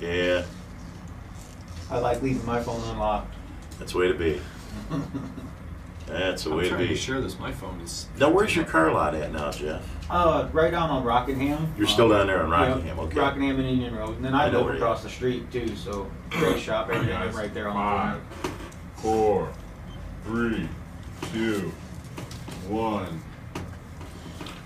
Yeah. I like leaving my phone unlocked. That's the way to be. That's the way to I'm trying be. to share this. My phone is... Now, where's your car lot at now, Jeff? Right down on Rockingham. You're still down there on Rockingham, okay. Rockingham and Union Road. And then I I know live where you across the street, too, so great shop, everything Guys, right there on 5, 4, 3, 2, 1.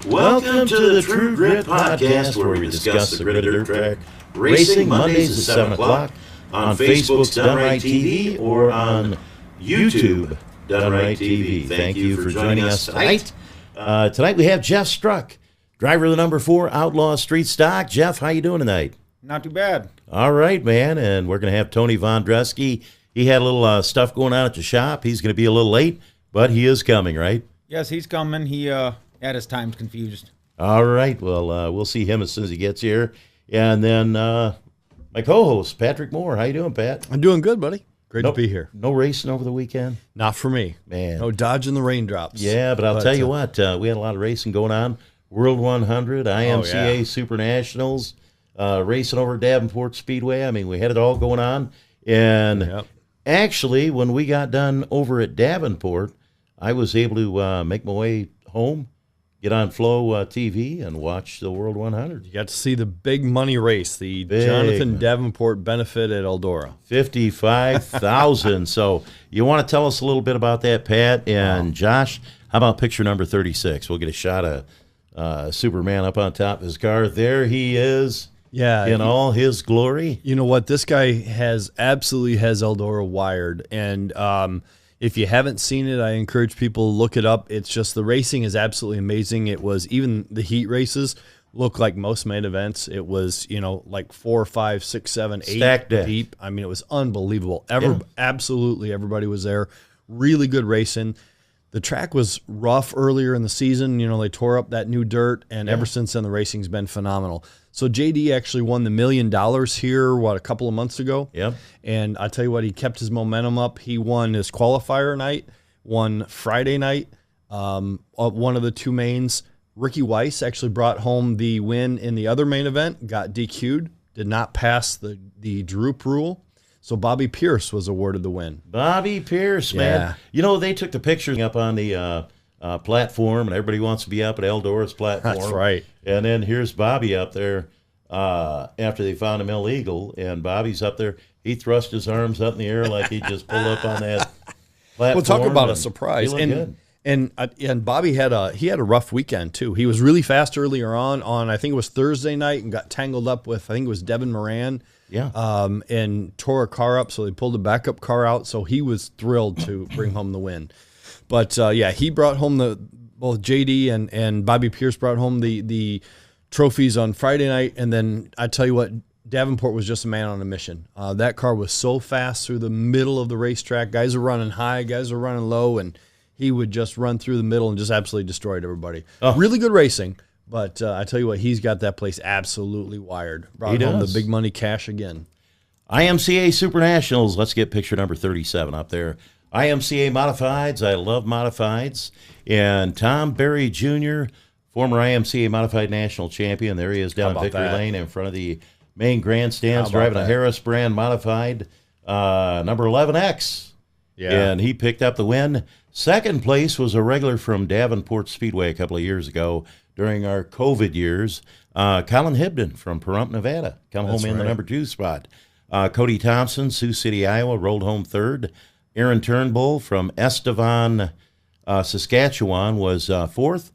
Welcome to the True Grit Podcast, where we discuss the grit of dirt track racing Mondays at 7 o'clock on Facebook's Done Right TV or on YouTube Done Right TV. Thank you for joining us tonight. Tonight we have Jeff Struck, driver of the number 4 Outlaw Street stock. Jeff, how you doing tonight? Not too bad. All right, man, and we're going to have Tony VonDresky. He had a little stuff going on at the shop. He's going to be a little late, but he is coming, right? Yes, he's coming. He had his times confused. All right, well, we'll see him as soon as he gets here. And then my co-host, Patrick Moore. How you doing, Pat? I'm doing good, buddy. Great to be here. No racing over the weekend? Not for me. Man. No dodging the raindrops. Yeah, but I'll tell you what, we had a lot of racing going on. World 100, IMCA Super Nationals, racing over Davenport Speedway. I mean, we had it all going on. And actually, when we got done over at Davenport, I was able to make my way home, get on Flow TV, and watch the World 100. You got to see the big money race, the Jonathan Davenport benefit at Eldora. 55,000. So you want to tell us a little bit about that, Pat? And Josh, how about picture number 36? We'll get a shot of Superman up on top of his car. There he is. Yeah, in all his glory. You know what? This guy absolutely has Eldora wired. And if you haven't seen it, I encourage people to look it up. It's just the racing is absolutely amazing. It was even the heat races look like most main events. It was, like 4, 5, 6, 7, 8 stacked deep. I mean, it was unbelievable. Absolutely everybody was there. Really good racing. The track was rough earlier in the season. They tore up that new dirt, and ever since then, the racing's been phenomenal. So JD actually won the $1 million here, a couple of months ago? Yep. And I tell you what, he kept his momentum up. He won his qualifier night, won Friday night, one of the two mains. Ricky Weiss actually brought home the win in the other main event, got DQ'd, did not pass the droop rule. So Bobby Pierce was awarded the win. Bobby Pierce, man. They took the picture up on the platform, and everybody wants to be up at Eldora's platform. That's right. And then here's Bobby up there after they found him illegal, and Bobby's up there. He thrust his arms up in the air like he just pulled up on that platform. Well, talk about a surprise. He looked good. And Bobby had a rough weekend too. He was really fast earlier on I think it was Thursday night, and got tangled up with, I think it was Devin Moran. Yeah. And tore a car up, so they pulled a backup car out. So he was thrilled to bring home the win. But he brought home both JD and Bobby Pierce brought home the trophies on Friday night. And then I tell you what, Davenport was just a man on a mission. That car was so fast through the middle of the racetrack. Guys are running high, guys are running low, and he would just run through the middle and just absolutely destroyed everybody. Oh. Really good racing. But I tell you what, he's got that place absolutely wired. Brought home the big money cash again. IMCA Super Nationals. Let's get picture number 37 up there. IMCA Modifieds. I love Modifieds. And Tom Berry Jr., former IMCA Modified National Champion. There he is down Victory Lane in front of the main grandstands, driving a Harris brand Modified number 11X. Yeah. And he picked up the win. Second place was a regular from Davenport Speedway a couple of years ago during our COVID years. Colin Hibden from Pahrump, Nevada, come home in the number 2 spot. Cody Thompson, Sioux City, Iowa, rolled home third. Aaron Turnbull from Estevan, Saskatchewan, was fourth.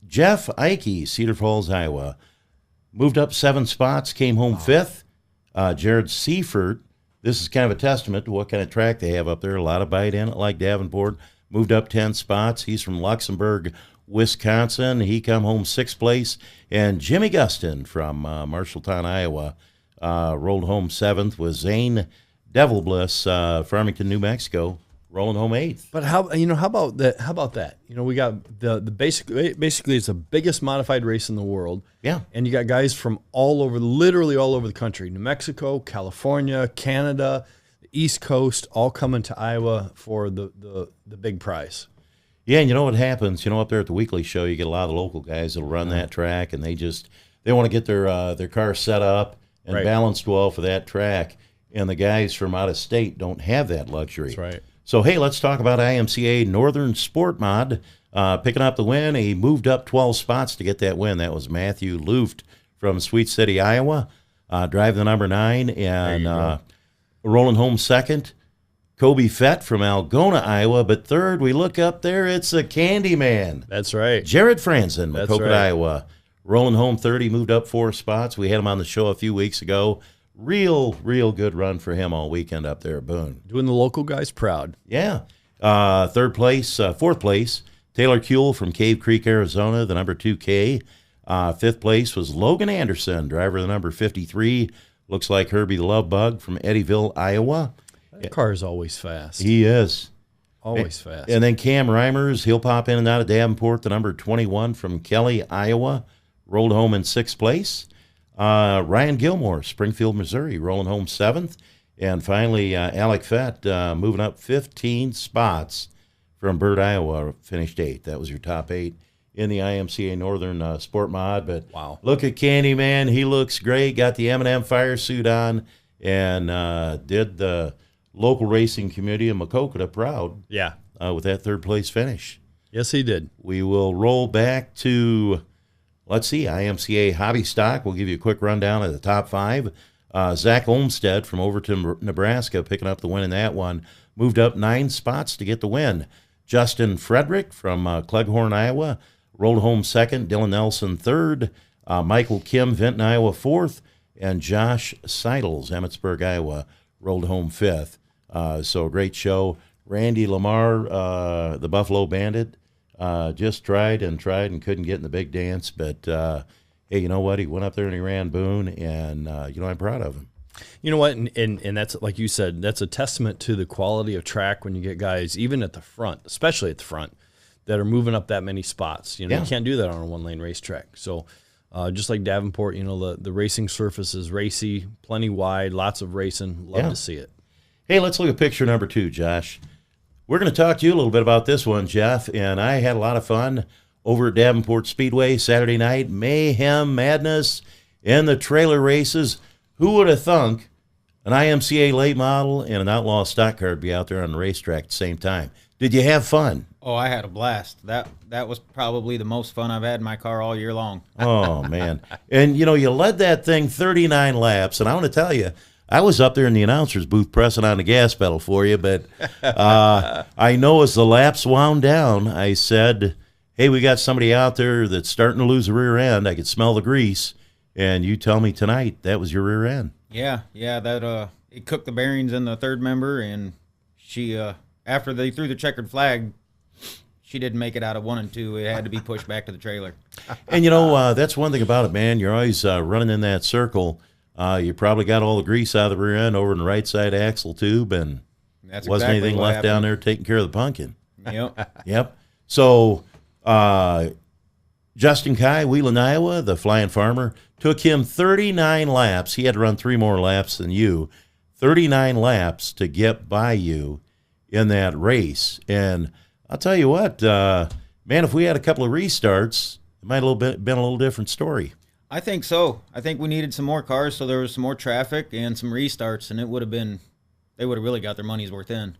Jeff Eike, Cedar Falls, Iowa, moved up 7 spots, came home fifth. Jared Seifert, this is kind of a testament to what kind of track they have up there. A lot of bite in it, like Davenport. Moved up 10 spots. He's from Luxembourg, Wisconsin. He come home 6th place. And Jimmy Gustin from Marshalltown, Iowa, rolled home 7th with Zane Devilbliss, Farmington, New Mexico, rolling home 8th. But how about that? How about that? We got the basically it's the biggest modified race in the world. Yeah. And you got guys from literally all over the country. New Mexico, California, Canada, the East Coast, all coming to Iowa for the big prize. Yeah, and you know what happens? Up there at the weekly show, you get a lot of the local guys that'll run that track, and they want to get their car set up and Right. balanced well for that track. And the guys from out of state don't have that luxury. That's right. So, hey, let's talk about IMCA Northern Sport Mod picking up the win. He moved up 12 spots to get that win. That was Matthew Luft from Sweet City, Iowa, driving the number 9, and rolling home second. Kobe Fett from Algona, Iowa. But third, we look up there, it's a Candyman. That's right. Jared Franzen, That's Maquoketa, right. Iowa. Rolling home 30, moved up 4 spots. We had him on the show a few weeks ago. Real good run for him all weekend up there at Boone. Doing the local guys proud. Yeah. Fourth place, Taylor Kuehl from Cave Creek, Arizona, the number 2K. Fifth place was Logan Anderson, driver of the number 53. Looks like Herbie the Love Bug from Eddyville, Iowa. That car is always fast. He is. Always fast. And then Cam Reimers, he'll pop in and out of Davenport, the number 21 from Kelly, Iowa, rolled home in 6th place. Ryan Gilmore, Springfield, Missouri, rolling home 7th. And finally, Alec Fett moving up 15 spots from Bird, Iowa, finished 8th. That was your top 8 in the IMCA Northern Sport Mod. But Wow. Look at Candyman. He looks great. Got the M&M fire suit on and did the local racing community of Maquoketa proud Yeah. with that 3rd place finish. Yes, he did. We will roll back to, let's see, IMCA Hobby Stock. We'll give you a quick rundown of the top 5. Zach Olmstead from Overton, Nebraska, picking up the win in that one. Moved up 9 spots to get the win. Justin Frederick from Cleghorn, Iowa, rolled home 2nd. Dylan Nelson 3rd. Michael Kim, Vinton, Iowa 4th. And Josh Seidels, Emmetsburg, Iowa, rolled home 5th. So a great show. Randy Lamar, the Buffalo Bandit, just tried and couldn't get in the big dance. But, hey, you know what? He went up there and he ran Boone, and, I'm proud of him. You know what? And that's, like you said, that's a testament to the quality of track when you get guys, even at the front, especially at the front, that are moving up that many spots. You can't do that on a one-lane racetrack. So just like Davenport, the racing surface is racy, plenty wide, lots of racing. Love to see it. Hey, let's look at picture number 2, Josh. We're going to talk to you a little bit about this one, Jeff, and I had a lot of fun over at Davenport Speedway Saturday night. Mayhem, madness, and the trailer races. Who would have thunk an IMCA late model and an Outlaw stock car would be out there on the racetrack at the same time? Did you have fun? Oh, I had a blast. That was probably the most fun I've had in my car all year long. Oh, man. And, you led that thing 39 laps, and I want to tell you, I was up there in the announcer's booth pressing on the gas pedal for you, but I know as the laps wound down, I said, hey, we got somebody out there that's starting to lose the rear end. I could smell the grease. And you tell me tonight that was your rear end. Yeah, that it cooked the bearings in the 3rd member, and she after they threw the checkered flag, she didn't make it out of 1 and 2. It had to be pushed back to the trailer. And that's one thing about it, man. You're always running in that circle. You probably got all the grease out of the rear end over in the right side axle tube, and That's wasn't exactly anything what left happened. down there taking care of the pumpkin. Yep. Yep. So Justin Kai, Wheeling, Iowa, the Flying Farmer, took him 39 laps. He had to run 3 more laps than you. 39 laps to get by you in that race. And I'll tell you what, man, if we had a couple of restarts, it might have been a little different story. I think so. I think we needed some more cars, so there was some more traffic and some restarts, and they would have really got their money's worth in.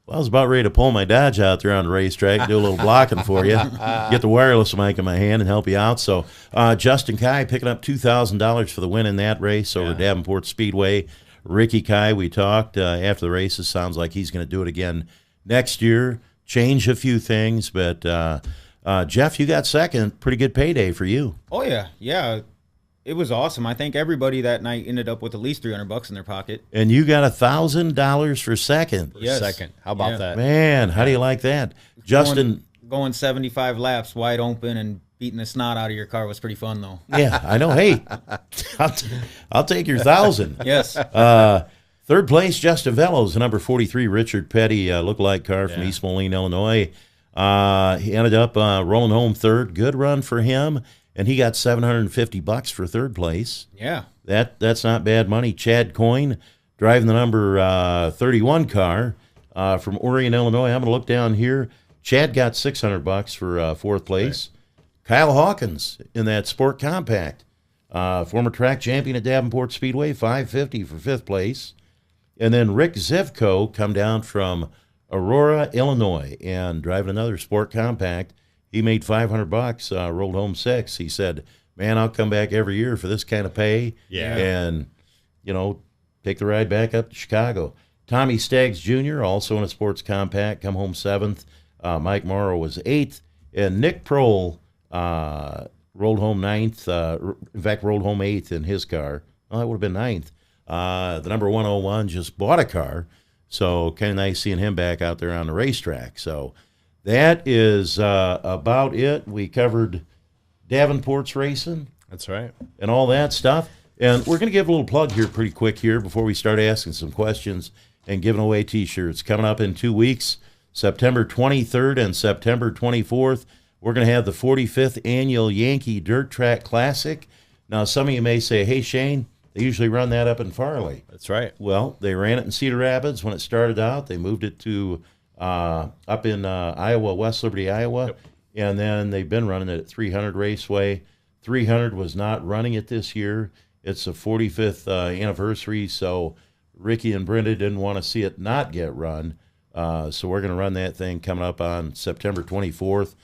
Well, I was about ready to pull my Dodge out there on the racetrack, do a little blocking for you, get the wireless mic in my hand and help you out. So Justin Kai picking up $2,000 for the win in that race over Davenport Speedway. Ricky Kai, we talked after the races, sounds like he's going to do it again next year, change a few things. But, Jeff, you got second. Pretty good payday for you. Oh, yeah. It was awesome. I think everybody that night ended up with at least $300 in their pocket. And you got $1,000 for second. Yes. Second. How about that? Man, how do you like that? Justin. Going 75 laps wide open and beating the snot out of your car was pretty fun, though. Yeah, I know. Hey, I'll take your 1,000. Yes. Third place, Justin Velos, number 43, Richard Petty, lookalike car from East Moline, Illinois. He ended up rolling home third. Good run for him, and he got $750 for third place. Yeah. That's not bad money. Chad Coyne driving the number 31 car from Orion, Illinois. I'm going to look down here. Chad got $600 for fourth place. Right. Kyle Hawkins in that Sport Compact former track champion at Davenport Speedway, $550 for 5th place. And then Rick Zivko come down from Aurora, Illinois, and driving another sport compact. He made $500, rolled home 6th. He said, man, I'll come back every year for this kind of pay. Yeah. And, take the ride back up to Chicago. Tommy Staggs Jr., also in a sports compact, come home 7th. Mike Morrow was 8th. And Nick Prohl rolled home 9th. In fact, rolled home 8th in his car. Well, that would have been 9th. The number 101 just bought a car. So kind of nice seeing him back out there on the racetrack. So that is about it. We covered Davenport's racing. That's right. And all that stuff. And we're going to give a little plug here pretty quick here before we start asking some questions and giving away T-shirts. Coming up in 2 weeks, September 23rd and September 24th, we're going to have the 45th Annual Yankee Dirt Track Classic. Now, some of you may say, hey, Shane, they usually run that up in Farley. That's right. Well, they ran it in Cedar Rapids when it started out. They moved it to up in Iowa, West Liberty, Iowa. Yep. And then they've been running it at 300 Raceway. 300 was not running it this year. It's the 45th anniversary, so Ricky and Brenda didn't want to see it not get run. So we're going to run that thing coming up on September 24th.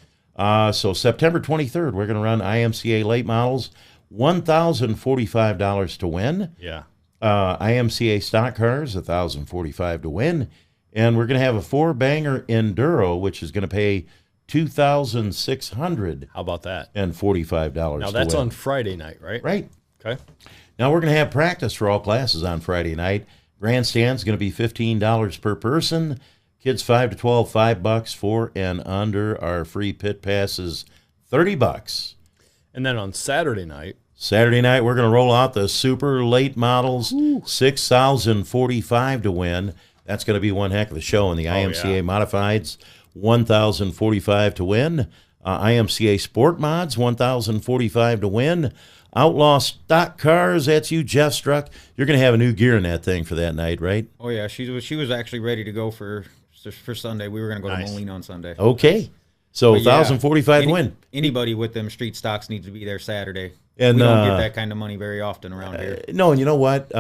So September 23rd, we're going to run IMCA late models, $1,045 to win. Yeah. IMCA stock cars, $1,045 to win. And we're going to have a 4-banger Enduro, which is going to pay $2,645 How about that? to Now, that's win. on Friday night, right? Right. Okay. Now we're going to have practice for all classes on Friday night. Grandstand's going to be $15 per person. Kids 5 to 12, $5 for and under. Our free pit passes, $30. And then on Saturday night, We're going to roll out the super late models, $6,045 to win. That's going to be one heck of a show in the IMCA Modifieds, $1,045 to win. IMCA Sport Mods, $1,045 to win. Outlaw Stock Cars, that's you, Jeff Struck. You're going to have a new gear in that thing for that night, right? Oh yeah, she was actually ready to go for Sunday. We were going to go to Moline on Sunday. Okay. So But yeah, $1,045 to win. Anybody with them street stocks needs to be there Saturday. And we don't get that kind of money very often around here. No, and you know what?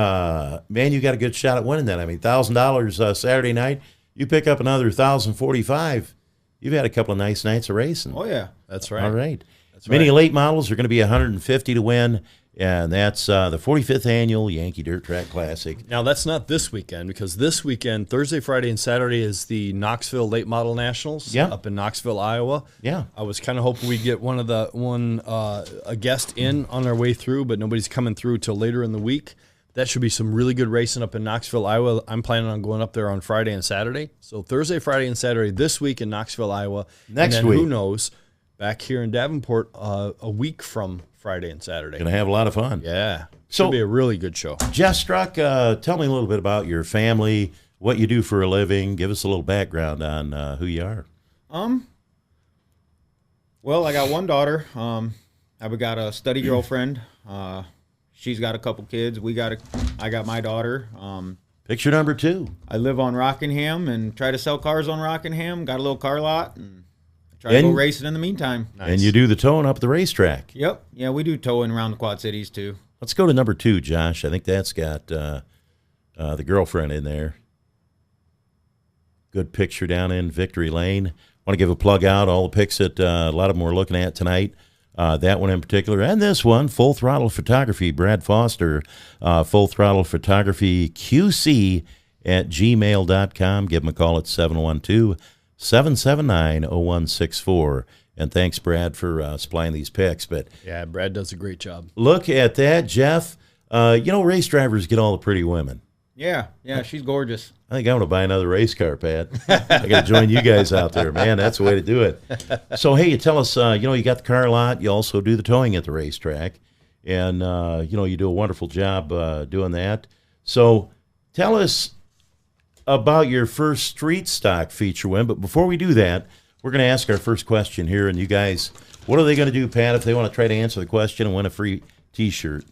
Man, you got a good shot at winning that. I mean, $1,000 Saturday night, you pick up another $1,045. You've had a couple of nice nights of racing. Oh yeah, that's right. All right. That's Mini right. late models are going to be $150 to win, and that's the 45th Annual Yankee Dirt Track Classic. Now, that's not this weekend, because this weekend, Thursday, Friday, and Saturday, is the Knoxville Late Model Nationals up in Knoxville, Iowa. Yeah. I was kind of hoping we'd get a guest in on our way through, but nobody's coming through till later in the week. That should be some really good racing up in Knoxville, Iowa. I'm planning on going up there on Friday and Saturday. So Thursday, Friday, and Saturday this week in Knoxville, Iowa. Next and then week. Who knows? Back here in Davenport a week from Friday and Saturday. Going to have a lot of fun. Yeah. So- Should be a really good show. Jeff Struck, tell me a little bit about your family, what you do for a living. Give us a little background on who you are. Well, I got one daughter. I've got a steady girlfriend. She's got a couple kids. I got my daughter. Picture number 2. I live on Rockingham and try to sell cars on Rockingham. Got a little car lot and try to go racing in the meantime. Nice. And you do the towing up the racetrack. Yep. Yeah, we do towing around the Quad Cities too. Let's go to number 2, Josh. I think that's got the girlfriend in there. Good picture down in Victory Lane. Want to give a plug out, all the pics that a lot of them we're looking at tonight. That one in particular, and this one, Full Throttle Photography, Brad Foster, Full Throttle Photography QC at gmail.com. Give them a call at 712-779-0164. And thanks, Brad, for supplying these pics. But Yeah, Brad does a great job. look at that, Jeff. Race drivers get all the pretty women. Yeah, she's gorgeous. I think I'm going to buy another race car, Pat. I got to join you guys out there, man. That's the way to do it. So, hey, you tell us, you got the car lot. You also do the towing at the racetrack. And, you do a wonderful job doing that. So tell us about your first street stock feature win. But before we do that, we're going to ask our first question here. And you guys, what are they going to do, Pat, if they want to try to answer the question and win a free T-shirt?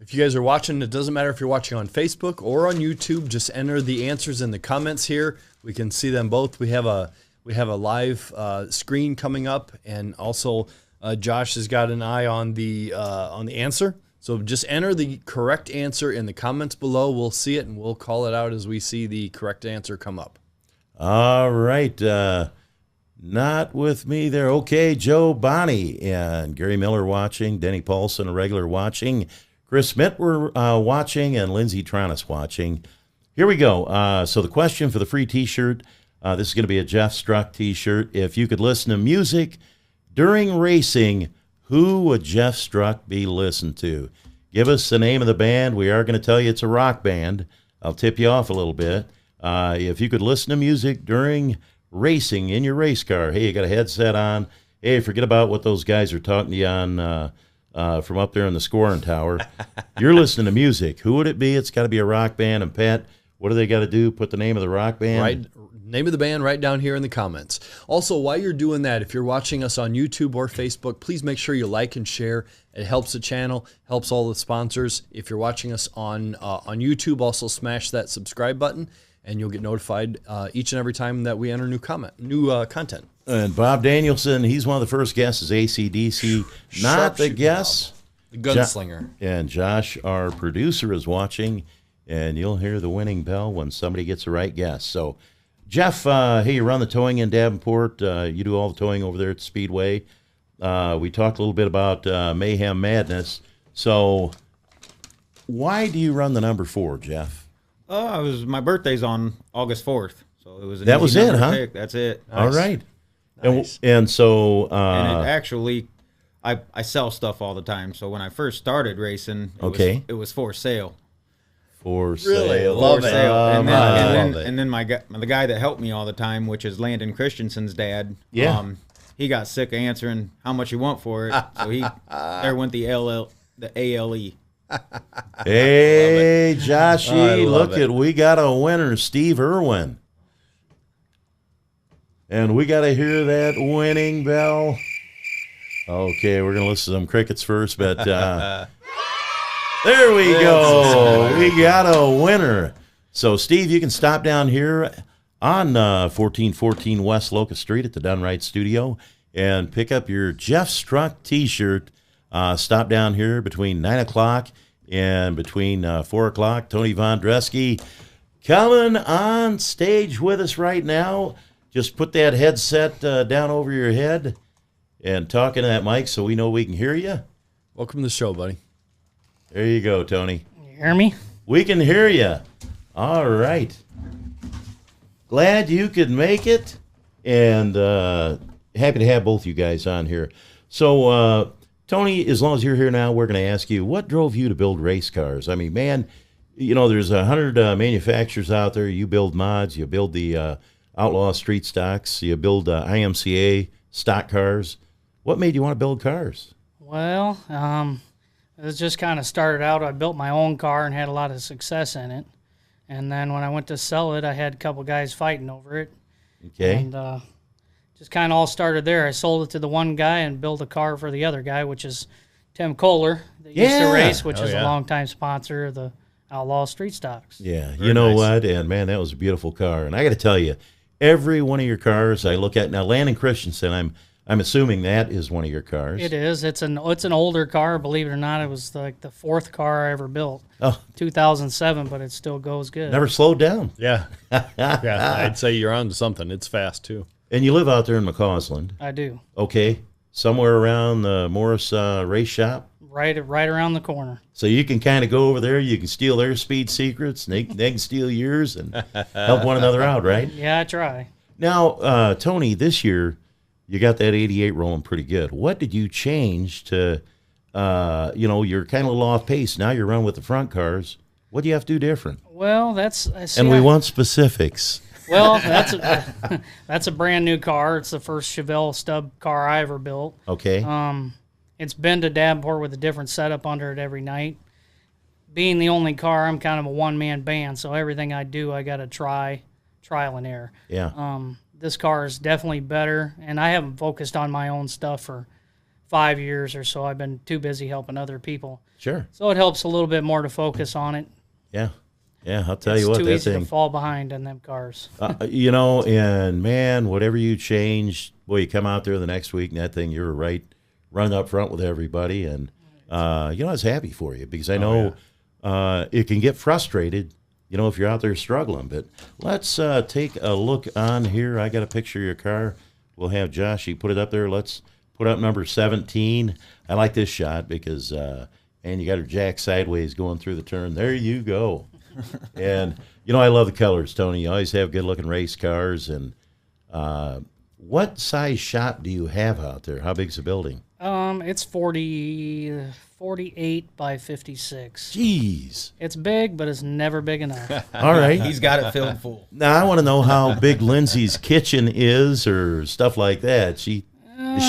If you guys are watching, it doesn't matter if you're watching on Facebook or on YouTube. Just enter the answers in the comments here. We can see them both. We have a live screen coming up, and also Josh has got an eye on the answer. So just enter the correct answer in the comments below. We'll see it, and we'll call it out as we see the correct answer come up. All right. Not with me there. Okay, Joe Bonney and Gary Miller watching. Denny Paulson, a regular, watching. Chris Smith, we're watching, and Lindsey Tronis watching. Here we go. So the question for the free T-shirt, this is going to be a Jeff Struck T-shirt. If you could listen to music during racing, who would Jeff Struck be listened to? Give us the name of the band. We are going to tell you it's a rock band. I'll tip you off a little bit. If you could listen to music during racing in your race car, hey, you got a headset on. Hey, forget about what those guys are talking to you on from up there in the scoring tower. You're listening to music. Who would it be? It's got to be a rock band. And Pat, what do they got to do? Put the name of the rock band? Right. Name of the band right down here in the comments. Also, while you're doing that, if you're watching us on YouTube or Facebook, please make sure you like and share. It helps the channel, helps all the sponsors. If you're watching us on YouTube, also smash that subscribe button, and you'll get notified each and every time that we enter new content. And Bob Danielson, he's one of the first guests, is AC/DC, not the guest. The gunslinger. And Josh, our producer, is watching, and you'll hear the winning bell when somebody gets the right guess. So, Jeff, hey, you run the towing in Davenport. You do all the towing over there at the Speedway. We talked a little bit about Mayhem Madness. So, why do you run the number 4, Jeff? My birthday's on August 4th, so it was an that easy was it, number to huh? pick. That's it. Nice. All right. Nice. And so, And it actually, I sell stuff all the time. So when I first started racing, it was for sale. For Really? sale. Love For it. sale. And love then, it. and then the guy that helped me all the time, which is Landon Christensen's dad, Yeah. he got sick of answering how much you want for it. So there went the ALE. Hey, Joshy, I love look it. we got a winner, Steve Irwin. And we got to hear that winning bell. Okay, we're going to listen to some crickets first, but there we go. We got a winner. So, Steve, you can stop down here on 1414 West Locust Street at the Dunright Studio and pick up your Jeff Struck T-shirt. Stop down here between 9 o'clock and between 4 o'clock. Tony VonDresky coming on stage with us right now. Just put that headset down over your head and talk into that mic so we know we can hear you. Welcome to the show, buddy. There you go, Tony. You hear me? We can hear you. All right. Glad you could make it, and happy to have both you guys on here. So, Tony, as long as you're here now, we're going to ask you, what drove you to build race cars? I mean, man, you know, there's 100 manufacturers out there. You build mods. You build the Outlaw Street stocks. You build IMCA stock cars. What made you want to build cars? Well, it was just kind of started out. I built my own car and had a lot of success in it. And then when I went to sell it, I had a couple guys fighting over it. Okay. And just kind of all started there. I sold it to the one guy and built a car for the other guy, which is Tim Kohler, that used to race, which is a longtime sponsor of the Outlaw Street stocks. Yeah, Very you know nice. what? And, man, that was a beautiful car. And I got to tell you, every one of your cars I look at now, Landon Christensen, I'm assuming that is one of your cars. It is. It's an older car. Believe it or not, it was like the 4th car I ever built. Oh, 2007, but it still goes good. never slowed down. Yeah. Yeah, I'd say you're on to something. It's fast, too. And you live out there in McCausland. I do. Okay. Somewhere around the Morris race shop. Right around the corner. So you can kind of go over there. You can steal their speed secrets, and they can steal yours and help one another out, right? Yeah, I try. Now, Tony, this year, you got that 88 rolling pretty good. What did you change to, you're kind of a little off pace. Now you're running with the front cars. What do you have to do different? Well, We want specifics. Well, that's a brand new car. It's the first Chevelle stub car I ever built. Okay. It's been to Davenport with a different setup under it every night. Being the only car, I'm kind of a one-man band, so everything I do, I got to trial and error. Yeah. This car is definitely better, and I haven't focused on my own stuff for 5 years or so. I've been too busy helping other people. Sure. So it helps a little bit more to focus on it. Yeah. Yeah, I'll tell you what, It's too that easy thing. to fall behind in them cars. And man, whatever you change, boy, you come out there the next week and that thing, you're right, running up front with everybody. And I was happy for you because I know it can get frustrated, if you're out there struggling. But let's take a look on here. I got a picture of your car. We'll have Josh, you put it up there. Let's put up number 17. I like this shot because, you got her jack sideways going through the turn. There you go. And, I love the colors, Tony. You always have good-looking race cars. And what size shop do you have out there? How big's the building? It's 48 by 56. Jeez. It's big, but it's never big enough. All right. He's got it filled full. Now, I want to know how big Lindsay's kitchen is or stuff like that. Is she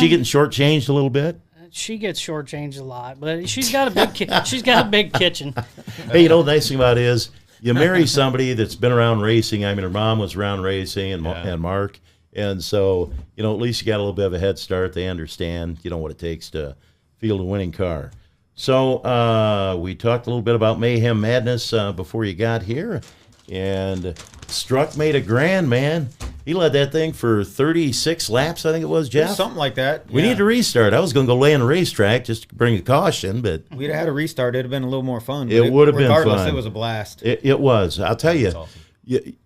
getting shortchanged a little bit? She gets shortchanged a lot, but she's got a big kitchen. Hey, the nice thing about it is you marry somebody that's been around racing. I mean, her mom was around racing and Mark. And so, at least you got a little bit of a head start. They understand, what it takes to field a winning car. So we talked a little bit about Mayhem Madness before you got here. And Struck made a grand, man. He led that thing for 36 laps, I think it was, Jeff? Something like that. We need to restart. I was going to go lay on the racetrack just to bring a caution, but... We'd have had a restart. It'd have been a little more fun. It would have been fun. Regardless, it was a blast. It was. I'll tell you,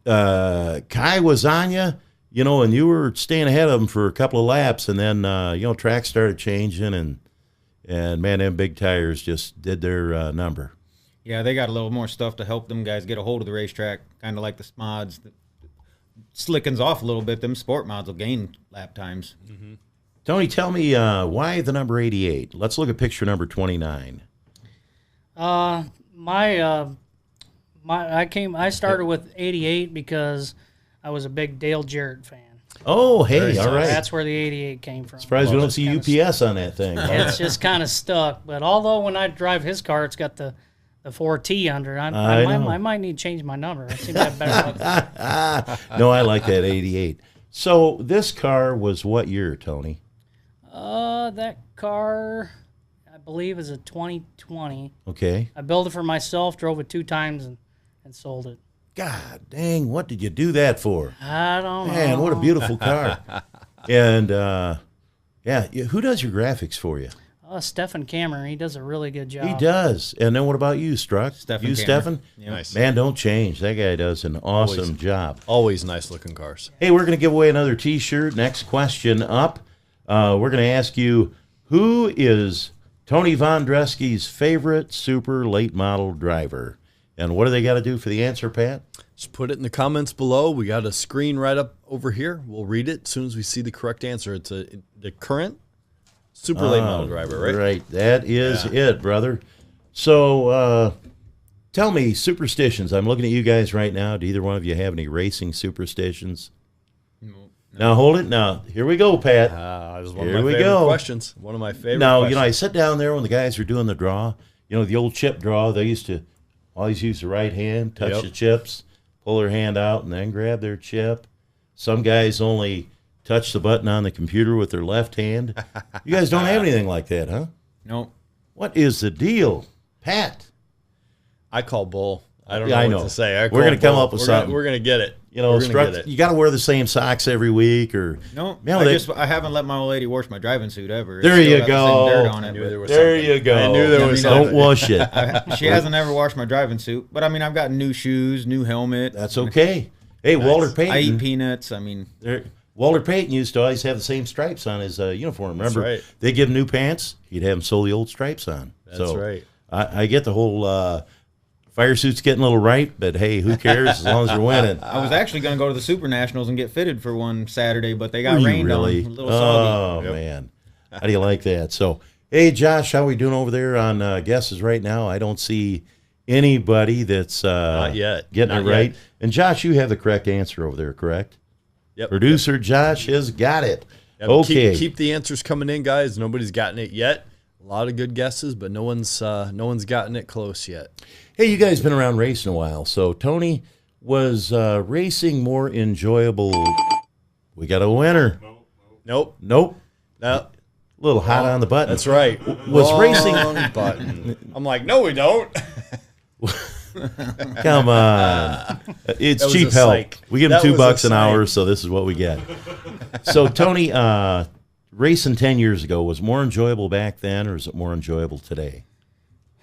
awesome. Kai was on you. And you were staying ahead of him for a couple of laps, and then, track started changing, and man, them big tires just did their number. Yeah, they got a little more stuff to help them guys get a hold of the racetrack, kind of like the mods. Slickens off a little bit. Them sport mods will gain lap times. Mm-hmm. Tony, tell me why the number 88? Let's look at picture number 29. I started with 88 because I was a big Dale Jarrett fan. Oh, hey, all right. That's where the 88 came from. Surprised we don't see UPS on that thing. It's just kind of stuck. But although when I drive his car, it's got the 4T under it, I might need to change my number. I seem to have better luck. No, I like that 88. So this car was what year, Tony? That car, I believe, is a 2020. Okay. I built it for myself, drove it 2 times, and sold it. God dang, what did you do that for? I don't know. Man, what a beautiful car. And, who does your graphics for you? Stephen Cameron. He does a really good job. He does. And then what about you, Struck? Stephen? Yeah. Nice. Man, don't change. That guy does an awesome job. Always nice-looking cars. Hey, we're going to give away another T-shirt. Next question up. We're going to ask you, who is Tony VonDresky's favorite super late model driver? And what do they got to do for the answer, Pat? Just put it in the comments below. We got a screen right up over here. We'll read it as soon as we see the correct answer. It's the current super late model driver, right? Right. That is it, brother. So tell me, superstitions. I'm looking at you guys right now. Do either one of you have any racing superstitions? No. Now, hold it. Now, here we go, Pat. That was one of my favorite questions. One of my favorite questions. I sit down there when the guys are doing the draw. The old chip draw, they used to always use the right hand, touch the chips, pull their hand out, and then grab their chip. Some guys only touch the button on the computer with their left hand. You guys don't have anything like that, huh? Nope. What is the deal, Pat? I call bull. I don't know what to say. We're going to come up with something. We're going to get it. You got to wear the same socks every week, or no. I haven't let my old lady wash my driving suit ever. There you go. Dirt on it, there you go. I knew there was something. Don't wash it. She hasn't ever washed my driving suit, but I've got new shoes, new helmet. That's okay. Hey, Walter Payton. I eat peanuts. Walter Payton used to always have the same stripes on his uniform. Remember, right. They give him new pants. He'd have him sew the old stripes on. That's right. I get the whole fire suit's getting a little ripe, but hey, who cares as long as you're winning. I was actually going to go to the Super Nationals and get fitted for one Saturday, but they got rained on. A little soggy. Oh, man. How do you like that? So, hey, Josh, how are we doing over there on guesses right now? I don't see anybody that's Not yet. Getting Not it right. yet. And, Josh, you have the correct answer over there, correct? Yep. Producer Josh has got it. Yep. Okay. Keep the answers coming in, guys. Nobody's gotten it yet. A lot of good guesses, but no one's gotten it close yet. Hey, you guys been around racing a while. So, Tony, was racing more enjoyable? We got a winner. Nope. Nope. No. A little hot on the button. That's right. Was racing button? I'm like, no, we don't. Come on. It's cheap help. We give them $2 an hour, so this is what we get. So, Tony, racing 10 years ago was more enjoyable back then, or is it more enjoyable today?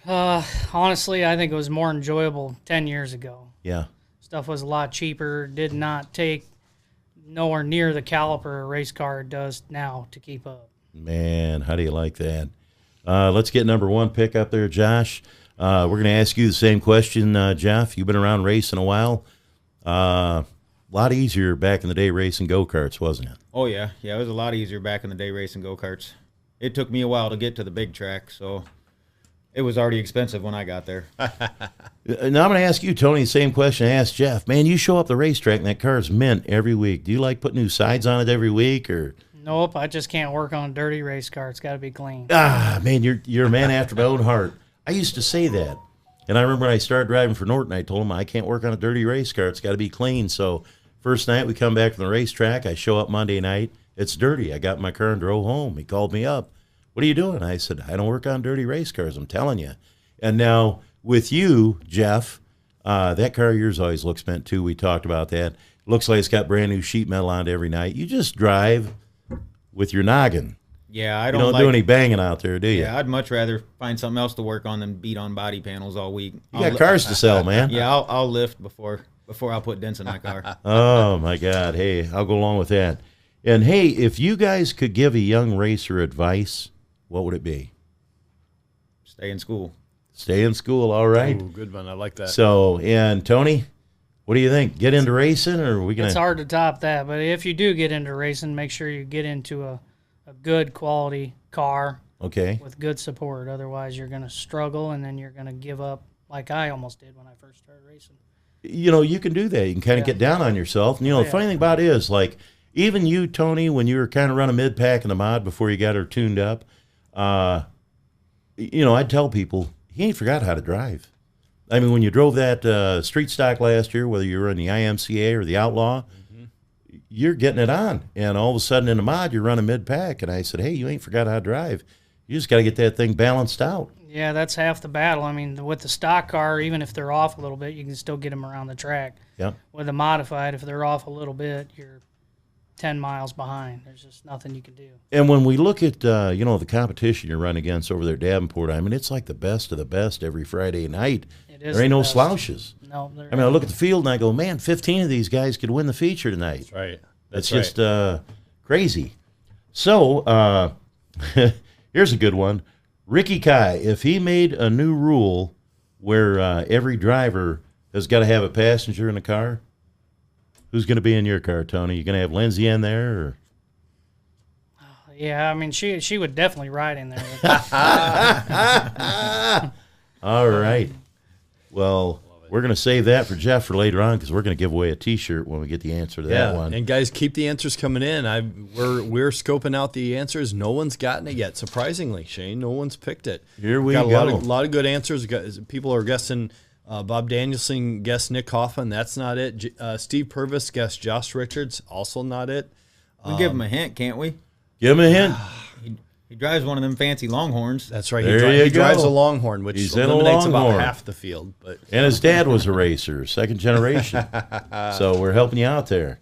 Honestly, I think it was more enjoyable 10 years ago. Yeah. Stuff was a lot cheaper, did not take nowhere near the caliper a race car does now to keep up. Man, how do you like that? Let's get number 1 pick up there, Josh. We're going to ask you the same question, Jeff. You've been around racing a while. A lot easier back in the day racing go-karts, wasn't it? Oh, yeah. Yeah, it was a lot easier back in the day racing go-karts. It took me a while to get to the big track, so it was already expensive when I got there. Now I'm going to ask you, Tony, the same question I asked Jeff. Man, you show up the racetrack and that car's mint every week. Do you like putting new sides on it every week, or? Nope, I just can't work on a dirty race car. It's got to be clean. Man, you're a man after my own heart. I used to say that. And I remember when I started driving for Norton, I told him I can't work on a dirty race car. It's got to be clean. So first night we come back from the racetrack, I show up Monday night. It's dirty. I got in my car and drove home. He called me up. What are you doing? I said, I don't work on dirty race cars, I'm telling you. And now with you, Jeff, that car of yours always looks mint too. We talked about that. Looks like it's got brand new sheet metal on it every night. You just drive with your noggin. Yeah, I You don't don't do any banging out there, do you? Yeah, I'd much rather find something else to work on than beat on body panels all week. You got cars to sell, man. Yeah, I'll lift before I'll put dents in my car. Oh, my God. Hey, I'll go along with that. And, hey, if you guys could give a young racer advice, what would it be? Stay in school. Stay in school, all right. Ooh, good one. I like that. So, and Tony, what do you think? Get into racing, or are we going It's to? hard to top that, but if you do get into racing, make sure you get into a good quality car Okay. with good support. Otherwise, you're going to struggle, and then you're going to give up like I almost did when I first started racing. You know, you can do that. You can kind of get down on yourself. And, you know, the funny thing about it is, like, even you, Tony, when you were kind of running mid-pack in the mod before you got her tuned up, you know, I'd tell people, he ain't forgot how to drive. I mean, when you drove that street stock last year, whether you were in the IMCA or the Outlaw, you're getting it on. And all of a sudden in the mod, you're running mid-pack. And I said, hey, you ain't forgot how to drive. You just got to get that thing balanced out. Yeah, that's half the battle. I mean, with the stock car, even if they're off a little bit, you can still get them around the track. Yeah. With a modified, if they're off a little bit, you're 10 miles behind. There's just nothing you can do. And when we look at, you know, the competition you're running against over there at Davenport, I mean, it's like the best of the best every Friday night. It is There ain't the no best. slouches. No, I mean, I look at the field and I go, man, 15 of these guys could win the feature tonight. That's right. That's That's just crazy. So here's a good one. Ricky Kai, if he made a new rule where every driver has got to have a passenger in the car, who's going to be in your car, Tony? You going to have Lindsay in there? Or? Yeah, I mean, she would definitely ride in there. All right. Well, we're going to save that for Jeff for later on because we're going to give away a T-shirt when we get the answer to that one. And guys, keep the answers coming in. We're scoping out the answers. No one's gotten it yet. Surprisingly, Shane, no one's picked it. Here we got go. A lot of good answers. People are guessing. Bob Danielson guessed Nick Hoffman. That's not it. Steve Purvis guessed Josh Richards. Also not it. We give him a hint, can't we? Give him a hint. He drives one of them fancy Longhorns. That's right. There He you drives go. a Longhorn, which He's in a eliminates about Longhorn. half the field. But And his dad was a racer, second generation. So we're helping you out there.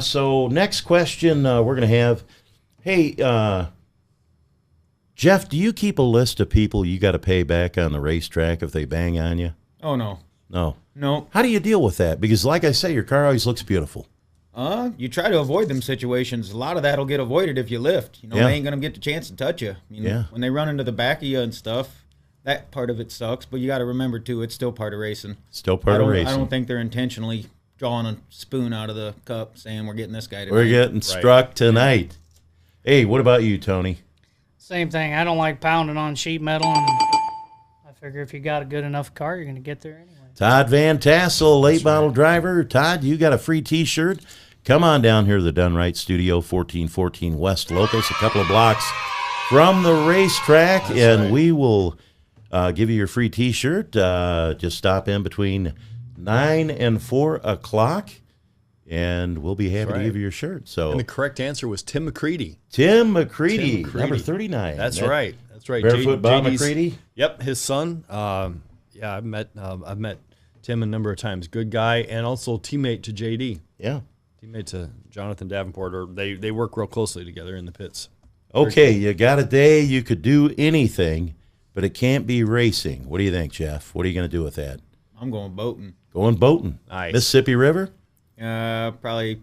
So next question we're going to have, hey, Jeff, do you keep a list of people you got to pay back on the racetrack if they bang on you? Oh, no. No. No. How do you deal with that? Because like I say, your car always looks beautiful. You try to avoid them situations. A lot of that'll get avoided if you lift. You know, Yeah. they ain't going to get the chance to touch you. I mean, Yeah. when they run into the back of you and stuff, that part of it sucks. But you got to remember, too, it's still part of racing. Still part of racing. I don't think they're intentionally drawing a spoon out of the cup saying we're getting this guy tonight. We're getting struck tonight. Hey, what about you, Tony? Same thing. I don't like pounding on sheet metal, and I figure if you got a good enough car, you're going to get there anyway. Todd Van Tassel, late model driver. Todd, you got a free T-shirt. Come on down here to the Done Right Studio, 1414 West Locust, a couple of blocks from the racetrack, we will give you your free T-shirt. Just stop in between 9 and 4 o'clock, and we'll be happy to give you your shirt. So, and the correct answer was Tim McCready. Tim McCready, Tim McCready. number 39. That's right. That's right. Barefoot Bob JD's McCready. Yep, his son. Yeah, I've met Tim a number of times. Good guy, and also teammate to JD. Yeah. Teammate to Jonathan Davenport, or they work real closely together in the pits. Okay, you got a day you could do anything. but it can't be racing. What do you think, Jeff? What are you going to do with that? I'm going boating. Going boating. Nice. Mississippi River? Probably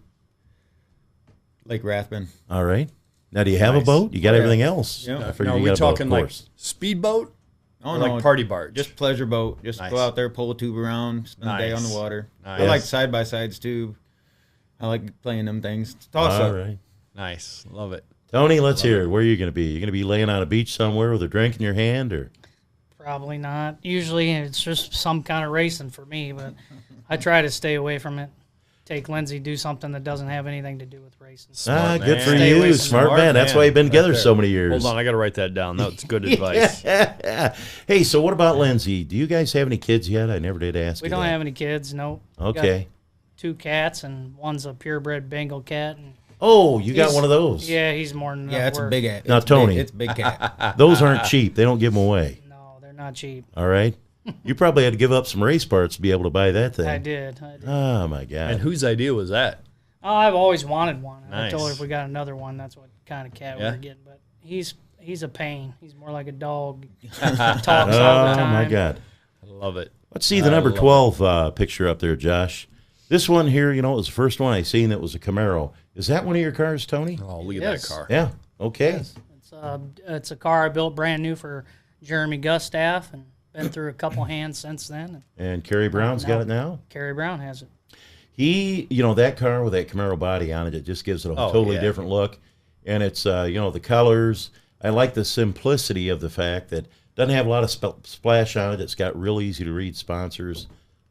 Lake Rathbun. All right. Now, do you have a Nice. boat? You got Oh, yeah. everything else? Yeah. I figured Now, are you we got a boat, talking of like course. speedboat? Oh, Or no, like party barge? just pleasure boat. Just Nice. go out there, pull a tube around, spend the day on Nice. the water. Nice. I like side-by-sides, too. I like playing them things. Toss All up. right. Nice. Love it. Tony, let's hear it. Where are you going to be? You going to be laying on a beach somewhere with a drink in your hand, or? Probably not. Usually it's just some kind of racing for me, but I try to stay away from it. Take Lindsay, do something that doesn't have anything to do with racing. Smart Good for man. Stay away you. from Smart Smart man. That's man. why you've been together Right so there. many years. Hold on, I got to write that down. That's good advice. Hey, so what about Lindsay? Do you guys have any kids yet? I never did ask We you don't that. have any kids, no. We got Okay. 2 cats, and one's a purebred Bengal cat. And Oh, you got he's- one of those. Yeah, he's more than enough Yeah, it's a work. big cat. Now, It's Tony. Big, it's a big cat. Those aren't cheap. They don't give them away. No, they're not cheap. All right. You probably had to give up some race parts to be able to buy that thing. I did. Oh, my God. And whose idea was that? Oh, I've always wanted one. I told her Nice. if we got another one, that's what kind of cat we Yeah. were getting. But he's a pain. He's more like a dog. Talks all the Oh, time. my God. I love it. Let's see the number 12 picture up there, Josh. This one here, it was the first one I seen that was a Camaro. Is that one of your cars, Tony? Oh, look at Yes. that car. Yeah. Okay. It's a car I built brand new for Jeremy Gustav, and been through a couple hands since then. And And Kerry Brown's got it now? Kerry Brown has it. He, that car with that Camaro body on it, it just gives it a Oh, totally yeah. different look. And it's, the colors. I like the simplicity of the fact that it doesn't have a lot of splash on it. It's got real easy to read sponsors.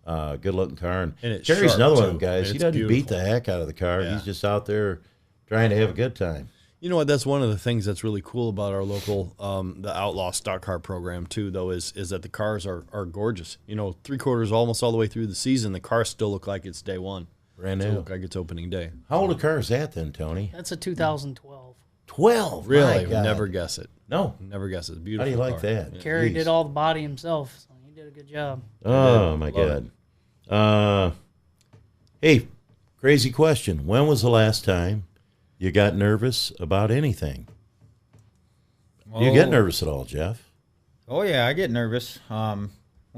Good looking car. And it's Kerry's sharp, another one of too. them guys. And He it's doesn't beat beautiful. the heck out of the car. Yeah. He's just out there trying to have a good time. You know what? That's one of the things that's really cool about our local, the Outlaw Stock Car program too. Though is that the cars are gorgeous. 3/4 almost all the way through the season, the cars still look like it's day one. Brand Still new. look like it's opening day. How old a car is that then, Tony? That's a 2012. 12. Really, My God. never guess it. No. Never guess it. How Beautiful. do you like car. that? Kerry Jeez. did all the body himself, so he did a good job. Oh, my Love God. Hey, crazy question. When was the last time you got nervous about anything? Do you get nervous at all, Jeff? Oh yeah, I get nervous. When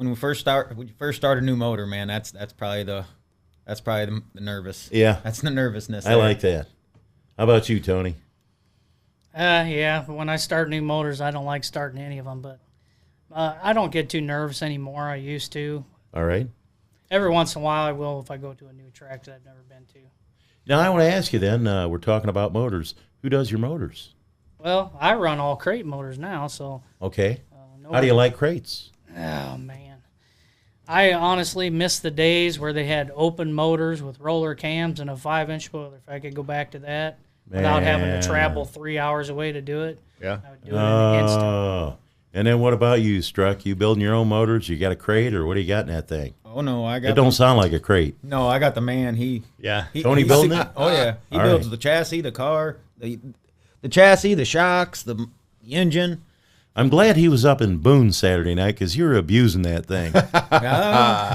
we first start a new motor, man, that's probably the nervous. Yeah. That's the nervousness. I there. like that. How about you, Tony? Yeah, when I start new motors, I don't like starting any of them, but I don't get too nervous anymore. I used to. All right. Every once in a while, I will if I go to a new track that I've never been to. Now, I want to ask you then, we're talking about motors. Who does your motors? Well, I run all crate motors now, so Okay. How do nobody- you like crates? Oh, man. I honestly miss the days where they had open motors with roller cams and a 5-inch spoiler. If I could go back to that without having Man. to travel 3 hours away to do it, Yeah. I would do it in an instant. Oh. And then what about you, Struck? You building your own motors? You got a crate, or what do you got in that thing? Oh no, I got. It don't sound like a crate. No, I got the man. Yeah. Tony he- building it? Oh yeah, he All builds right. the chassis, the car, the chassis, the shocks, the engine. I'm glad he was up in Boone Saturday night because you were abusing that thing.